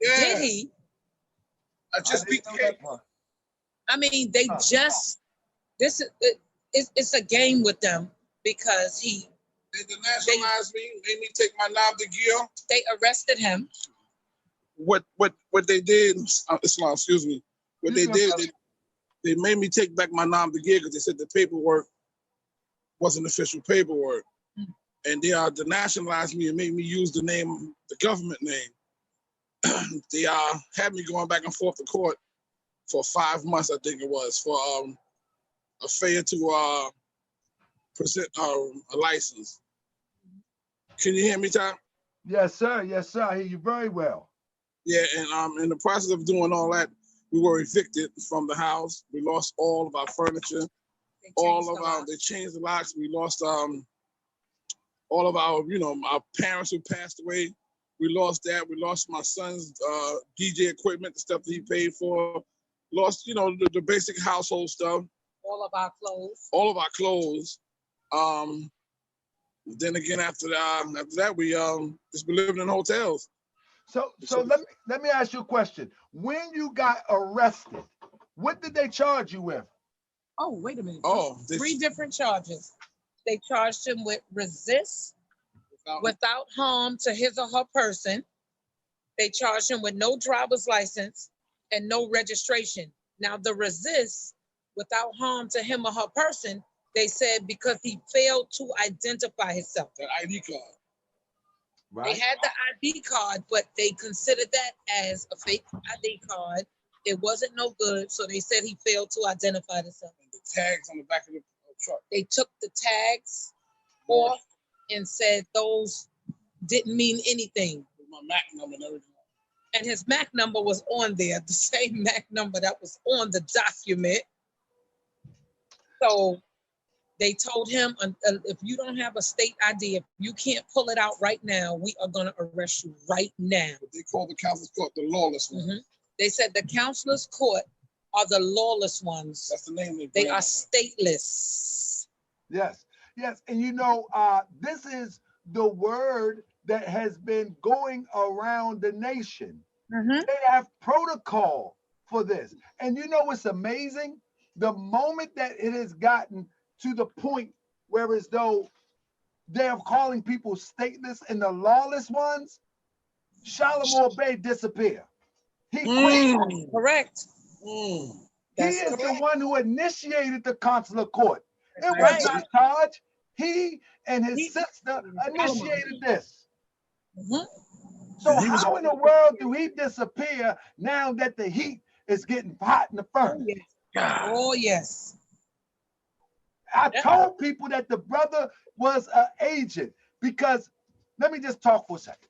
Yeah. Did he? I just beat the cake. I mean, they just it's a game with them because they denationalized me, made me take my knob to gear. They arrested him. What they did, Islam, excuse me. What they did, they made me take back my knob to gear because they said the paperwork wasn't official paperwork. And they denationalized me and made me use the name, the government name. They had me going back and forth to court for 5 months, I think it was, for a failure to present a license. Can you hear me, Tom? Yes, sir. Yes, sir. I hear you very well. Yeah, and in the process of doing all that, we were evicted from the house. We lost all of our furniture. They changed the locks. We lost all of our, our parents who passed away. We lost that. We lost my son's DJ equipment, the stuff that he paid for. Lost, the basic household stuff. All of our clothes. All of our clothes. Then again, after that, we just been living in hotels. So let me ask you a question. When you got arrested, what did they charge you with? Oh, wait a minute. 3 different charges. They charged him with resist without harm to his or her person. They charged him with no driver's license and no registration. Now, the resist without harm to him or her person, they said because he failed to identify himself. That ID card. Right. They had the ID card, but they considered that as a fake ID card. It wasn't no good, so they said he failed to identify himself. And the tags on the back of the truck. They took the tags off and said those didn't mean anything. My MAC number and everything. And his MAC number was on there, the same MAC number that was on the document. So they told him, if you don't have a state ID, if you can't pull it out right now, we are going to arrest you right now. But they called the counselor's court the lawless one. They said the counselor's court are the lawless ones. That's the name they are stateless. Yes. And this is the word that has been going around the nation. They have protocol for this. And what's amazing? The moment that it has gotten to the point where as though they're calling people stateless and the lawless ones, Shalimar Bey disappear. He quit. Correct. That's he is correct. the one who initiated the consular court. It was Right. not Taj. He and his sister initiated this. So how in the world do he disappear now that the heat is getting hot in the furnace? Oh, yes. I told people that the brother was an agent because, let me just talk for a second.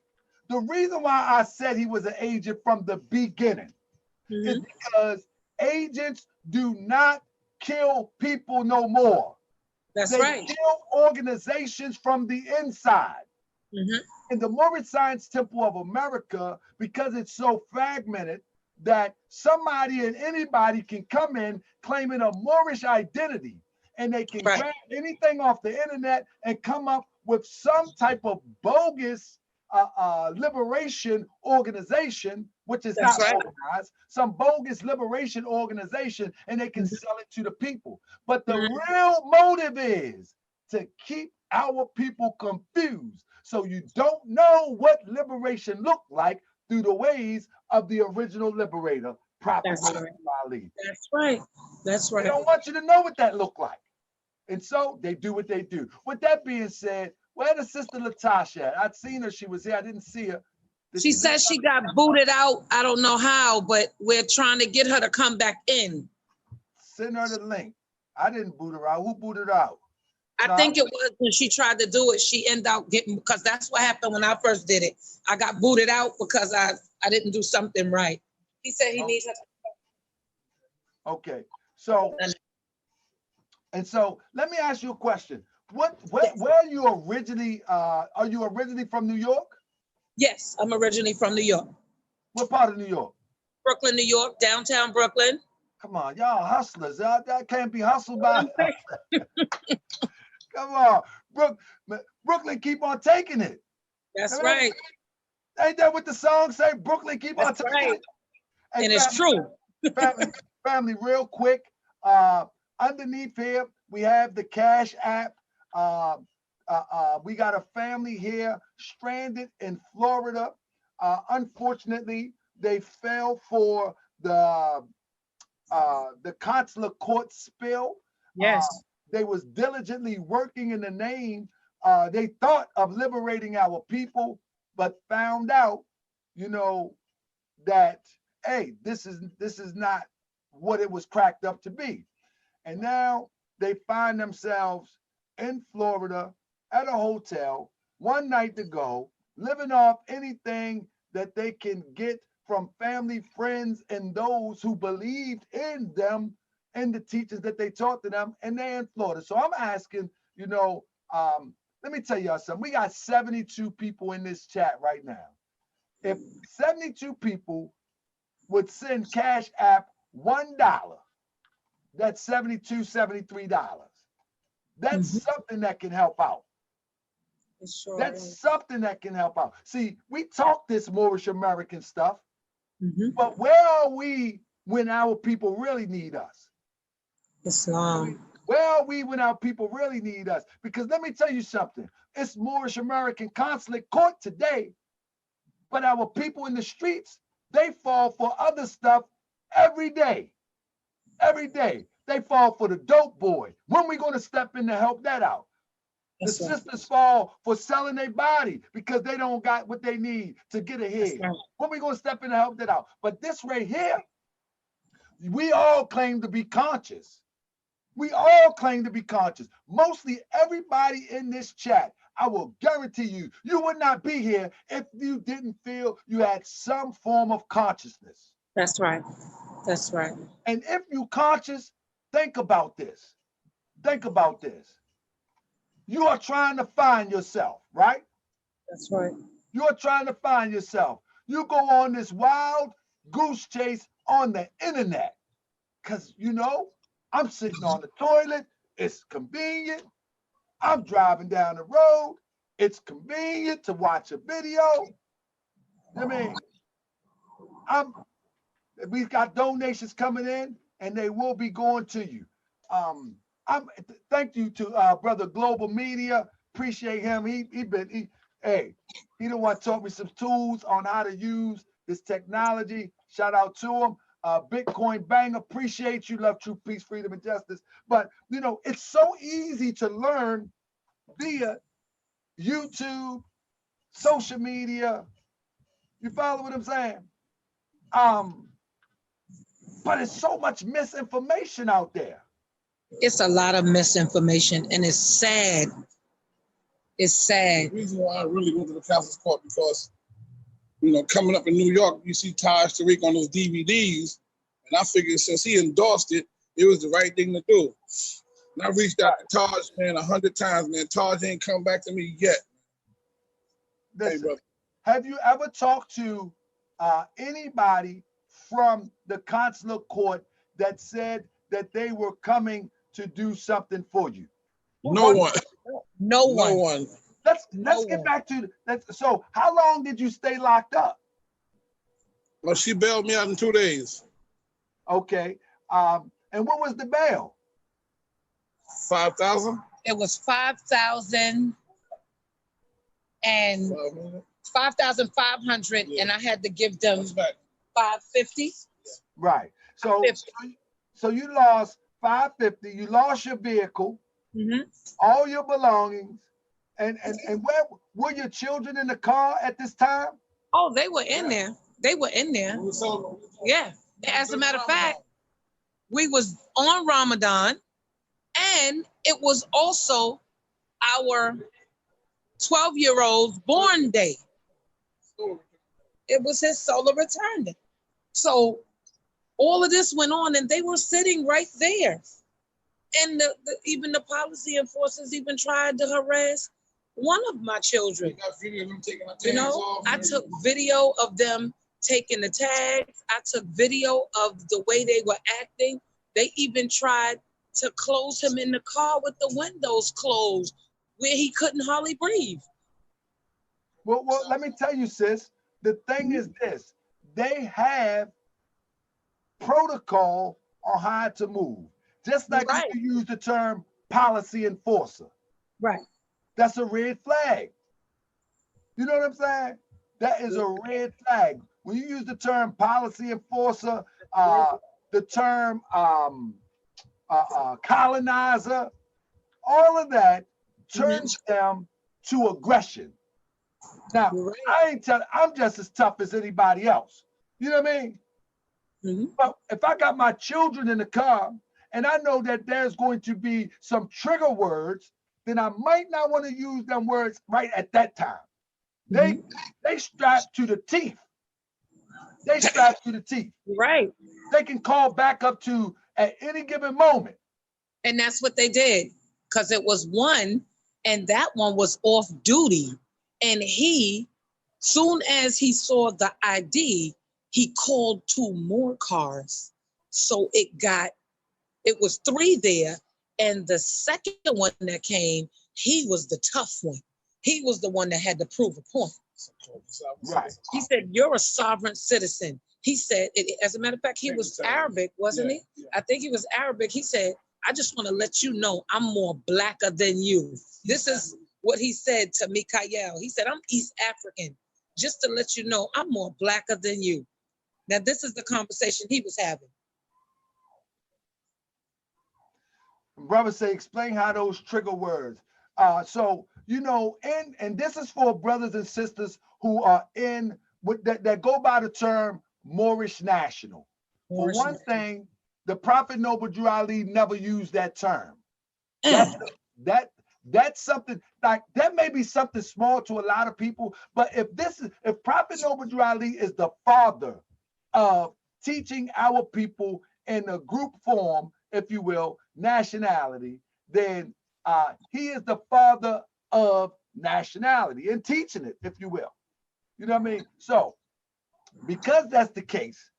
The reason why I said he was an agent from the beginning is because agents do not kill people no more. That's they right. kill organizations from the inside. In the Moorish Science Temple of America, because it's so fragmented that somebody and anybody can come in claiming a Moorish identity, and they can grab anything off the internet and come up with some type of bogus liberation organization, which is not organized, some bogus liberation organization, and they can sell it to the people. But the real motive is to keep our people confused, so you don't know what liberation looked like through the ways of the original liberator, Prophet Muhammad Ali. That's right. That's right. They don't want you to know what that looked like. And so they do what they do. With that being said, where the sister Latasha at? I'd seen her. She was here. I didn't see her. She says she got booted out. I don't know how, but we're trying to get her to come back in. Send her the link. I didn't boot her out. Who booted her out? I think it was when she tried to do it, she ended up getting, because that's what happened when I first did it. I got booted out because I didn't do something right. He said he needs her to. Okay. So, and so let me ask you a question. Where are you originally, are you originally from New York? Yes, I'm originally from New York. What part of New York? Brooklyn, New York, downtown Brooklyn. Come on, y'all hustlers. That can't be hustled by. Come on. Brooklyn, keep on taking it. That's right. Ain't that what the song say? Brooklyn, keep on taking it. Hey, and it's true. family, real quick. Underneath here, we have the Cash App. We got a family here stranded in Florida. Unfortunately, they fell for the consular court spill. Yes. They was diligently working in the name. They thought of liberating our people, but found out, that hey, this is not what it was cracked up to be. And now they find themselves in Florida at a hotel, one night to go, living off anything that they can get from family, friends, and those who believed in them and the teachers that they taught to them, and they're in Florida. So I'm asking, let me tell y'all something. We got 72 people in this chat right now. If 72 people would send Cash App $1, that's $72, $73. That's something that can help out. Sure That's something that can help out. See, we talk this Moorish American stuff, but where are we when our people really need us? Islam. Where are we when our people really need us? Because let me tell you something. It's Moorish American Consulate Court today, but our people in the streets, they fall for other stuff every day. Every day. They fall for the dope boy. When are we going to step in to help that out? The sisters fall for selling their body because they don't got what they need to get ahead. When are we going to step in to help that out? But this right here, we all claim to be conscious. We all claim to be conscious. Mostly everybody in this chat, I will guarantee you, you would not be here if you didn't feel you had some form of consciousness. That's right. That's right. And if you conscious, think about this. Think about this. You are trying to find yourself, right? That's right. You are trying to find yourself. You go on this wild goose chase on the internet because, I'm sitting on the toilet. It's convenient. I'm driving down the road. It's convenient to watch a video. We've got donations coming in, and they will be going to you. Thank you to Brother Global Media. Appreciate him. He the one taught me some tools on how to use this technology. Shout out to him. Bitcoin Bang, appreciate you, love, truth, peace, freedom, and justice. But you know, it's so easy to learn via YouTube, social media. You follow what I'm saying? But it's so much misinformation out there. It's a lot of misinformation, and it's sad. It's sad. The reason why I really went to the Council's Court because, you know, coming up in New York, you see Taj Tariq on those DVDs, and I figured since he endorsed it, it was the right thing to do. And I reached out to Taj, man, 100 times, man. Taj ain't come back to me yet. Listen, have you ever talked to anybody from the Consulate Court that said that they were coming to do something for you? No one. No one. Let's get back to that. So how long did you stay locked up? Well, she bailed me out in 2 days. Okay. And what was the bail? 5,000. It was 5,000 and 5,500, and I had to give them 550. Right. So you lost 550. You lost your vehicle, all your belongings, and where were your children in the car at this time? Oh, they were in there. They were in there. Yeah. As a matter of fact, we was on Ramadan, and it was also our 12-year-old's born day. It was his solar return day. So all of this went on, and they were sitting right there. And even the policy enforcers even tried to harass one of my children. You know, I took video of them taking the tags. I took video of the way they were acting. They even tried to close him in the car with the windows closed, where he couldn't hardly breathe. Well, let me tell you, sis, the thing is this: they have protocol on how to move. Just like you use the term policy enforcer. Right. That's a red flag. You know what I'm saying? That is a red flag. When you use the term policy enforcer, the term colonizer, all of that turns them to aggression. Now, I'm just as tough as anybody else. You know what I mean? But if I got my children in the car and I know that there's going to be some trigger words, then I might not want to use them words right at that time. They strapped to the teeth. They strapped to the teeth. Right. They can call back up to at any given moment. And that's what they did, because it was one, and that one was off duty. And he, soon as he saw the ID, he called 2 more cars. So it was 3 there. And the second one that came, he was the tough one. He was the one that had to prove a point. Right. He said, "You're a sovereign citizen." He said, as a matter of fact, he was Arabic, wasn't he? Yeah. I think he was Arabic. He said, "I just want to let you know I'm more blacker than you." This is what he said to Mikael. He said, "I'm East African. Just to let you know, I'm more blacker than you." Now, this is the conversation he was having. Brother say, explain how those trigger words. So, you know, and this is for brothers and sisters who are that go by the term Moorish national. For one thing, the Prophet Noble Drew Ali never used that term. That's something like that may be something small to a lot of people, but if Prophet Noble Drew Ali is the father of teaching our people in a group form, if you will, nationality, then he is the father of nationality and teaching it, if you will. You know what I mean? So, because that's the case,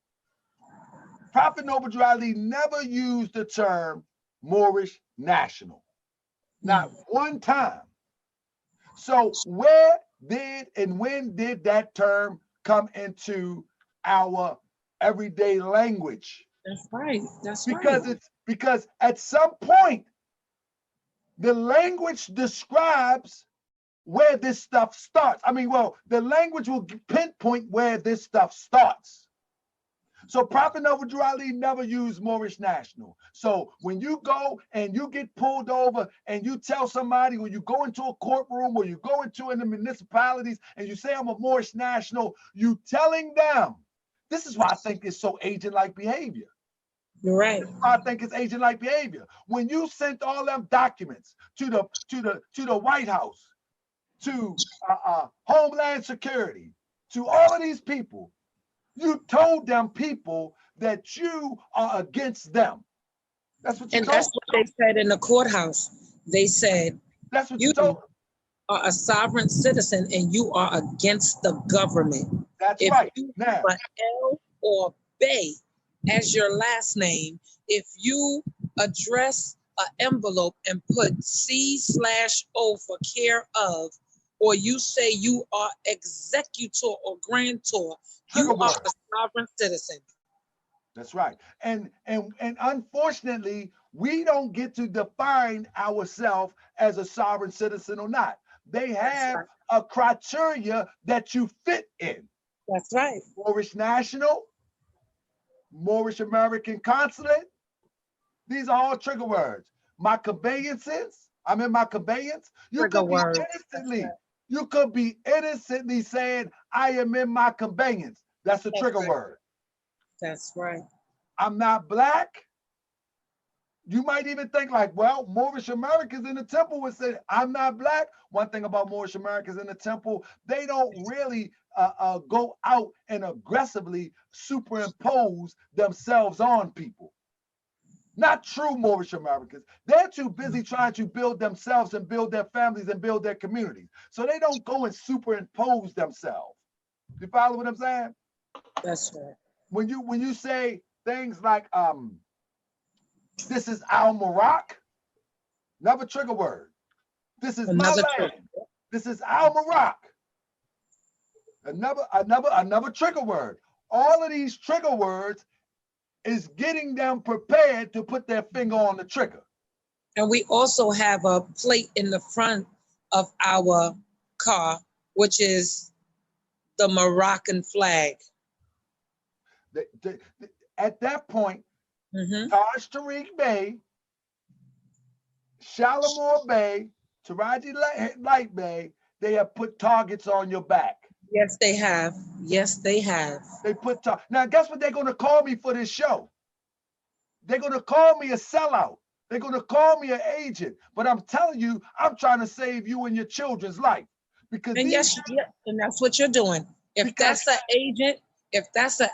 Prophet Noble Drew Ali never used the term Moorish national. Not one time. So where did and when did that term come into our everyday language? That's right. That's because at some point, the language describes where this stuff starts. I mean, well, the language will pinpoint where this stuff starts. So Prophet Noble Drew Ali never used Moorish national. So when you go and you get pulled over and you tell somebody, or you go into a courtroom, or you go into in the municipalities and you say I'm a Moorish national, you telling them. This is why I think it's so agent-like behavior. You're right. I think it's agent-like behavior. When you sent all them documents to the White House, to Homeland Security, to all of these people, you told them people that you are against them. That's what you and told that's what they said in the courthouse. They said, that's what you told them. Are a sovereign citizen and you are against the government. That's if right. You now, have L or Bay as your last name, if you address an envelope and put C/O for care of, or you say you are executor or grantor, you are a sovereign citizen. That's right. And unfortunately, we don't get to define ourselves as a sovereign citizen or not. They have a criteria that you fit in. That's right. Moorish national, Moorish American Consulate. These are all trigger words. My conveyances, I'm in my conveyance. You could be innocently saying, I am in my conveyance. That's a trigger word. That's right. I'm not black. You might even think like, well, Moorish Americans in the temple would say, I'm not black. One thing about Moorish Americans in the temple, they don't really go out and aggressively superimpose themselves on people. Not true Moorish Americans. They're too busy trying to build themselves and build their families and build their communities. So they don't go and superimpose themselves. You follow what I'm saying? That's right. When you say things like, this is al-Marak, another trigger word. This is another my land. This is al-Marak. Another trigger word. All of these trigger words is getting them prepared to put their finger on the trigger. And we also have a plate in the front of our car, which is the Moroccan flag. At that point, Taj Tariq Bey, Shalimar Bey, Taraji Light Bey, they have put targets on your back. Yes, they have. Yes, they have. They put now. Guess what they're going to call me for this show? They're going to call me a sellout. They're going to call me an agent. But I'm telling you, I'm trying to save you and your children's life. Because and and that's what you're doing. If that's an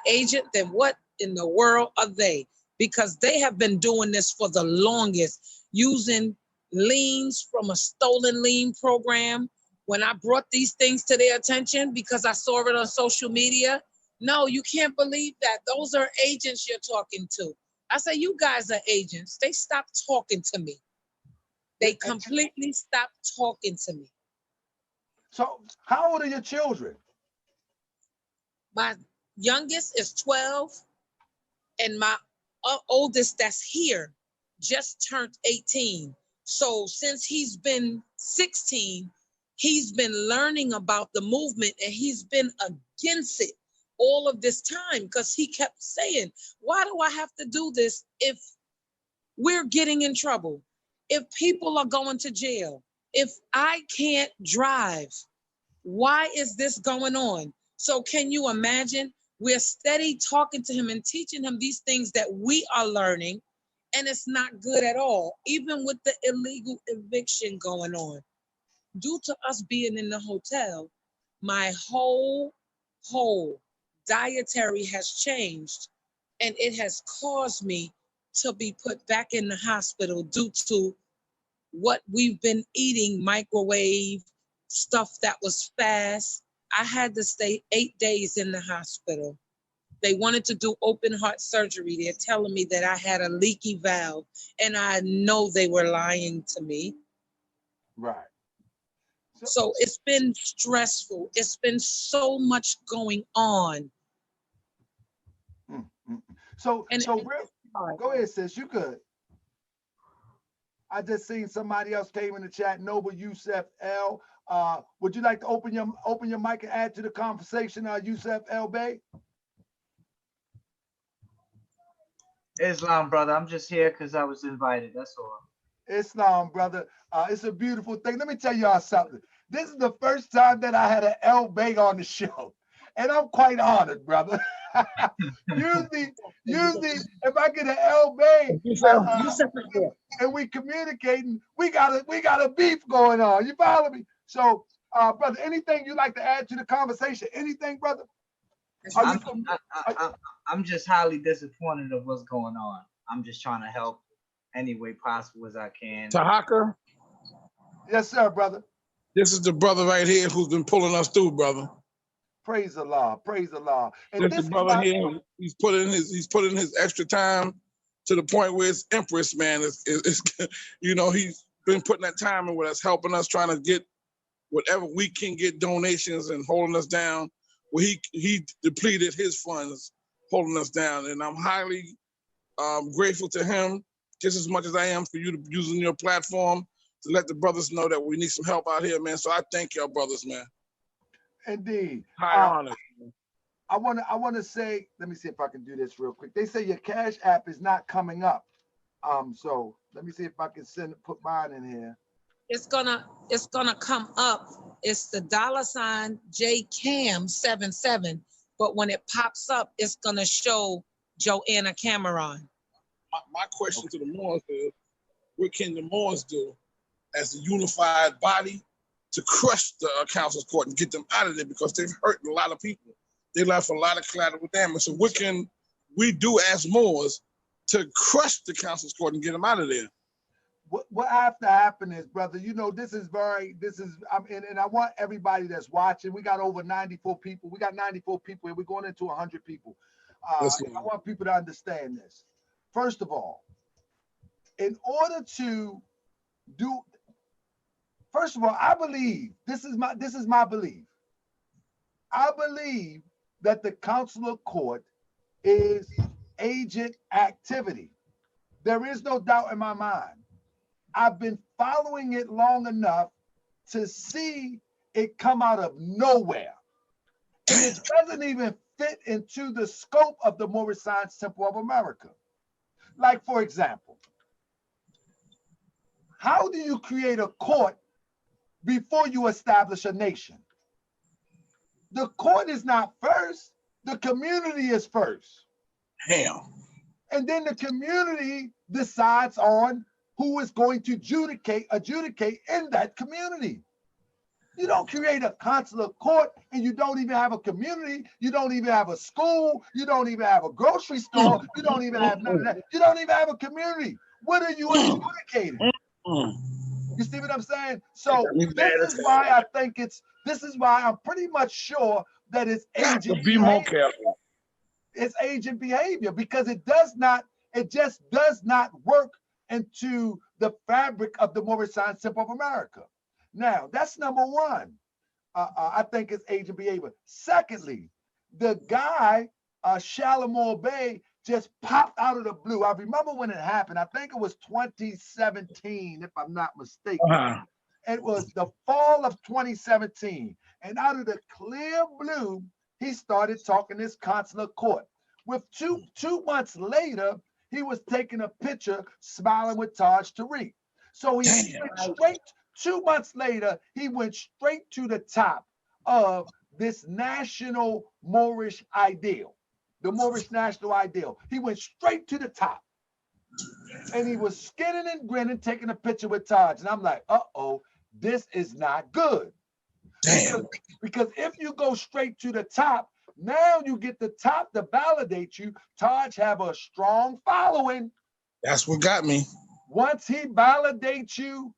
agent, then what in the world are they? Because they have been doing this for the longest, using liens from a stolen lien program. When I brought these things to their attention because I saw it on social media, no, you can't believe that. Those are agents you're talking to. I say, you guys are agents. They stopped talking to me. They completely stopped talking to me. So how old are your children? My youngest is 12 and my oldest that's here just turned 18. So since he's been 16, he's been learning about the movement and he's been against it all of this time because he kept saying, why do I have to do this if we're getting in trouble? If people are going to jail? If I can't drive? Why is this going on? So can you imagine? We're steady talking to him and teaching him these things that we are learning, and it's not good at all, even with the illegal eviction going on. Due to us being in the hotel, my whole dietary has changed, and it has caused me to be put back in the hospital due to what we've been eating, microwave stuff that was fast. I had to stay 8 days in the hospital. They wanted to do open heart surgery. They're telling me that I had a leaky valve, and I know they were lying to me. Right. So it's been stressful. It's been so much going on. So go ahead, sis. You could. I just seen somebody else came in the chat. Noble Yusef L. Would you like to open your mic and add to the conversation, Yusef L. Bey? Islam, brother. I'm just here because I was invited. That's all. Islam, brother. It's a beautiful thing. Let me tell y'all something. This is the first time that I had an El Bay on the show, and I'm quite honored, brother. usually, if I get an El Bay and we communicating, we got a beef going on. You follow me? So, brother, anything you like to add to the conversation? Anything, brother? I'm just highly disappointed of what's going on. I'm just trying to help any way possible as I can. Tahaka? Yes, sir, brother. This is the brother right here who's been pulling us through, brother. Praise Allah, praise Allah. And this brother here, he's put in his extra time to the point where it's Empress, man. It's you know, he's been putting that time in with us, helping us, trying to get whatever we can get donations and holding us down. Well, he depleted his funds, holding us down, and I'm highly grateful to him, just as much as I am for you to using your platform to let the brothers know that we need some help out here, man. So I thank y'all brothers, man. Indeed. High honor. I want to say, let me see if I can do this real quick. They say your Cash App is not coming up. So let me see if I can put mine in here. It's gonna come up. It's the $ JCAM77, but when it pops up, it's gonna show Joanna Cameron. My question to the Moors is, what can the Moors do as a unified body to crush the council's court and get them out of there, because they've hurt a lot of people. They left a lot of collateral damage. So what can we do as Moors to crush the council's court and get them out of there? What has to happen is, brother, you know, and I want everybody that's watching, we got over 94 people. We got 94 people and we're going into 100 people. I want people to understand this. First of all, in order to do, first of all, I believe, this is my belief. I believe that the consular court is agent activity. There is no doubt in my mind. I've been following it long enough to see it come out of nowhere. And it doesn't even fit into the scope of the Moorish Science Temple of America. Like, for example, how do you create a court before you establish a nation? The court is not first, the community is first. Damn. And then the community decides on who is going to adjudicate in that community. You don't create a consular court and you don't even have a community, you don't even have a school, you don't even have a grocery store, you don't even have none of that. You don't even have a community. What are you adjudicating? You see what I'm saying? So this is why I'm pretty much sure that it's agent behavior. It's agent behavior because it just does not work into the fabric of the Moorish Science Temple of America. Now, that's number one. I think it's agent behavior. Secondly, the guy, Shalimar Bey, just popped out of the blue. I remember when it happened. I think it was 2017, if I'm not mistaken. It was the fall of 2017. And out of the clear blue, he started talking this consular court. With two months later, he was taking a picture smiling with Taj Tariq. So he went straight, 2 months later, he went straight to the top of this national Moorish ideal, the Moorish national ideal. He went straight to the top. And he was skinning and grinning, taking a picture with Taj. And I'm like, uh-oh, this is not good. Because if you go straight to the top, now you get the top to validate you. Taj have a strong following. That's what got me. Once he validates you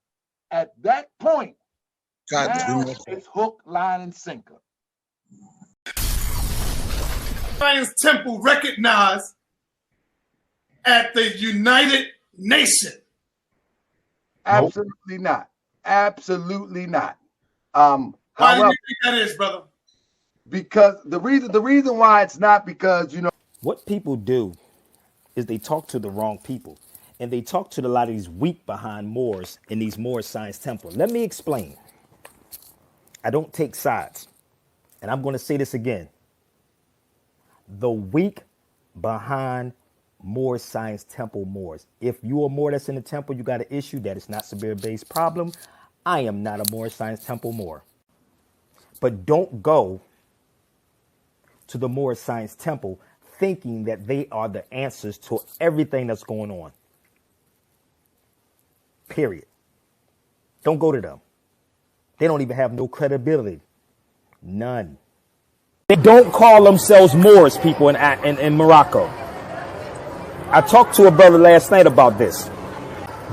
at that point, now it's hook, line, and sinker. Science Temple recognized at the United Nations. Absolutely not. Absolutely not. Why do you think that is, brother? Because the reason why it's not, because, you know, what people do is they talk to the wrong people, and they talk to a lot of these weak behind Moors in these Moorish Science Temple. Let me explain. I don't take sides, and I'm going to say this again. The weak behind Moor Science Temple Moors. If you're a Moor that's in the temple, you got an issue that is not severe-based problem. I am not a Moor Science Temple Moor. But don't go to the Moor Science Temple thinking that they are the answers to everything that's going on. Period. Don't go to them. They don't even have no credibility. None. They don't call themselves Moorish people in Morocco. I talked to a brother last night about this.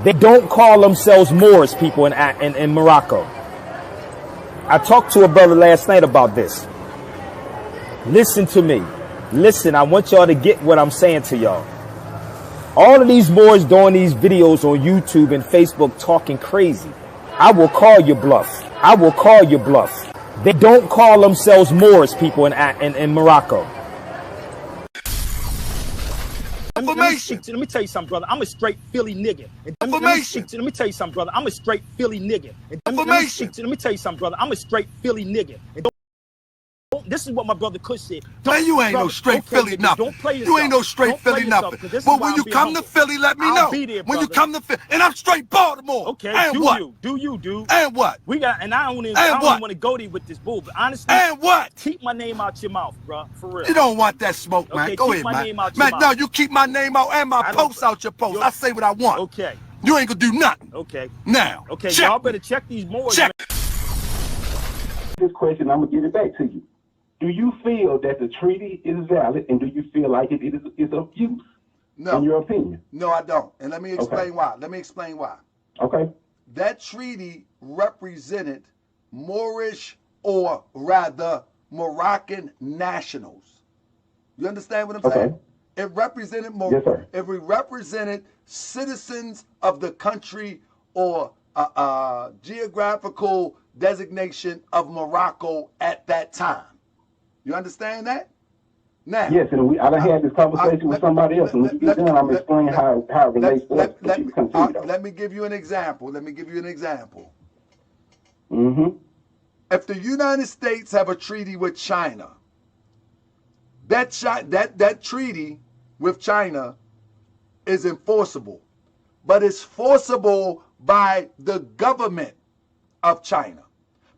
They don't call themselves Moorish people in Morocco. I talked to a brother last night about this. Listen to me. Listen, I want y'all to get what I'm saying to y'all. All of these Moors doing these videos on YouTube and Facebook talking crazy. I will call your bluff. I will call your bluff. They don't call themselves Moorish people in Morocco. Let me tell you something, brother. I'm a straight Philly nigga. Let me tell you something, brother. I'm a straight Philly nigga. Let me tell you something, brother. I'm a straight Philly nigga. This is what my brother Kush said. Man, you ain't no straight Philly nothing. You ain't no straight Philly nothing. But when you come to Philly, let me know. When you come to Philly, and I'm straight Baltimore. Okay, and what? Do you, dude? And what? We got, and I don't even want to go there with this bull, but honestly, and what? Keep my name out your mouth, bro. For real. You don't want that smoke, man. Okay, go ahead, man. No, you keep my name out and my posts out your post. I say what I want. Okay. You ain't gonna do nothing. Okay. Now. Okay, y'all better check these Moors. Check. This question, I'm gonna give it back to you. Do you feel that the treaty is valid, and do you feel like it is of use? No. In your opinion? No, I don't. And let me explain why. Let me explain why. Okay. That treaty represented Moorish, or rather Moroccan nationals. You understand what I'm saying? It represented it represented citizens of the country, or geographical designation of Morocco at that time. You understand that? Now, yes, and I done had this conversation with somebody else, and when you get done, I'm explaining how it relates to us. Let me give you an example. Mm-hmm. If the United States have a treaty with China, that treaty with China is enforceable, but it's forcible by the government of China,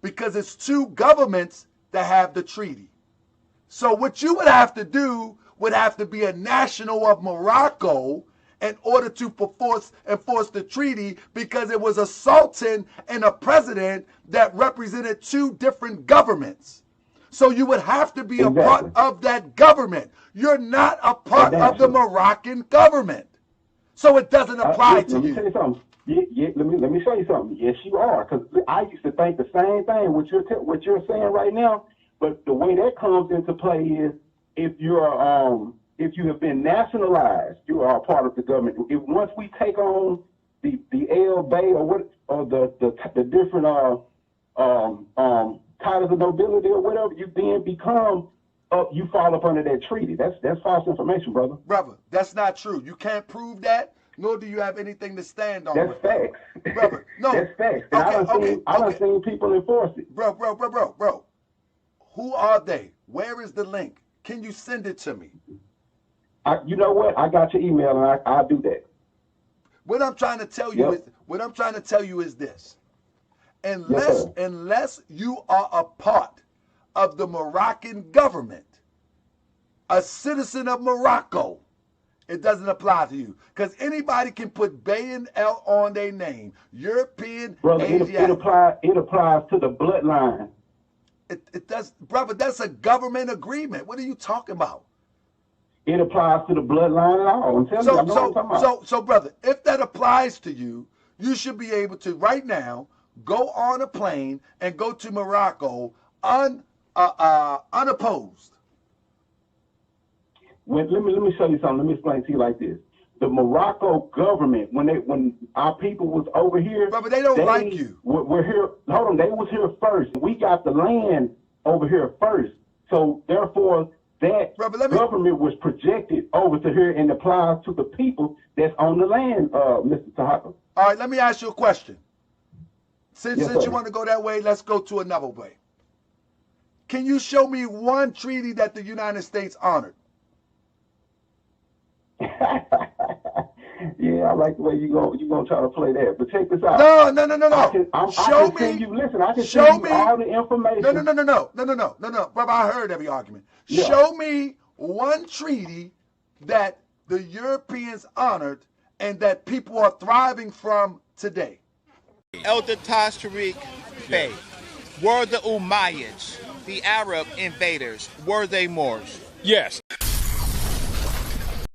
because it's two governments that have the treaty. So what you would have to do would have to be a national of Morocco in order to enforce the treaty, because it was a sultan and a president that represented two different governments. So you would have to be a part of that government. You're not a part of the Moroccan government. So it doesn't apply to you. Let me tell you something. Yeah, let me show you something. Yes, you are, because I used to think the same thing, what you're saying right now. But the way that comes into play is if you have been nationalized, you are a part of the government. Once we take on the Bay or the different titles of nobility or whatever, you then become you fall up under that treaty. That's false information, brother. Brother, that's not true. You can't prove that, nor do you have anything to stand on. That's facts. Brother, no. That's facts. And I done seen people enforce it. Bro. Who are they? Where is the link? Can you send it to me? You know what? I got your email, and I'll do that. What I'm trying to tell you is this: unless you are a part of the Moroccan government, a citizen of Morocco, it doesn't apply to you, because anybody can put Bay and L on their name. European, brother, it applies to the bloodline. It does, brother. That's a government agreement. What are you talking about? It applies to the bloodline at all. I'm telling you, I know what I'm talking about. So, brother, if that applies to you, you should be able to right now go on a plane and go to Morocco unopposed. Let me show you something. Let me explain to you like this. The Morocco government, when our people was over here, but they don't like you. We're here. Hold on, they was here first. We got the land over here first. So therefore, that government was projected over to here and applies to the people that's on the land, Mr. Tahaka. All right, let me ask you a question. Since you want to go that way, let's go to another way. Can you show me one treaty that the United States honored? Yeah, I like the way you gonna try to play that. But check this out. No. Show me. Listen, I can show send me you all the information. No. Brother, I heard every argument. Yeah. Show me one treaty that the Europeans honored and that people are thriving from today. Elder Taj Tariq Bey. Were the Umayyads, the Arab invaders, were they Moors? Yes.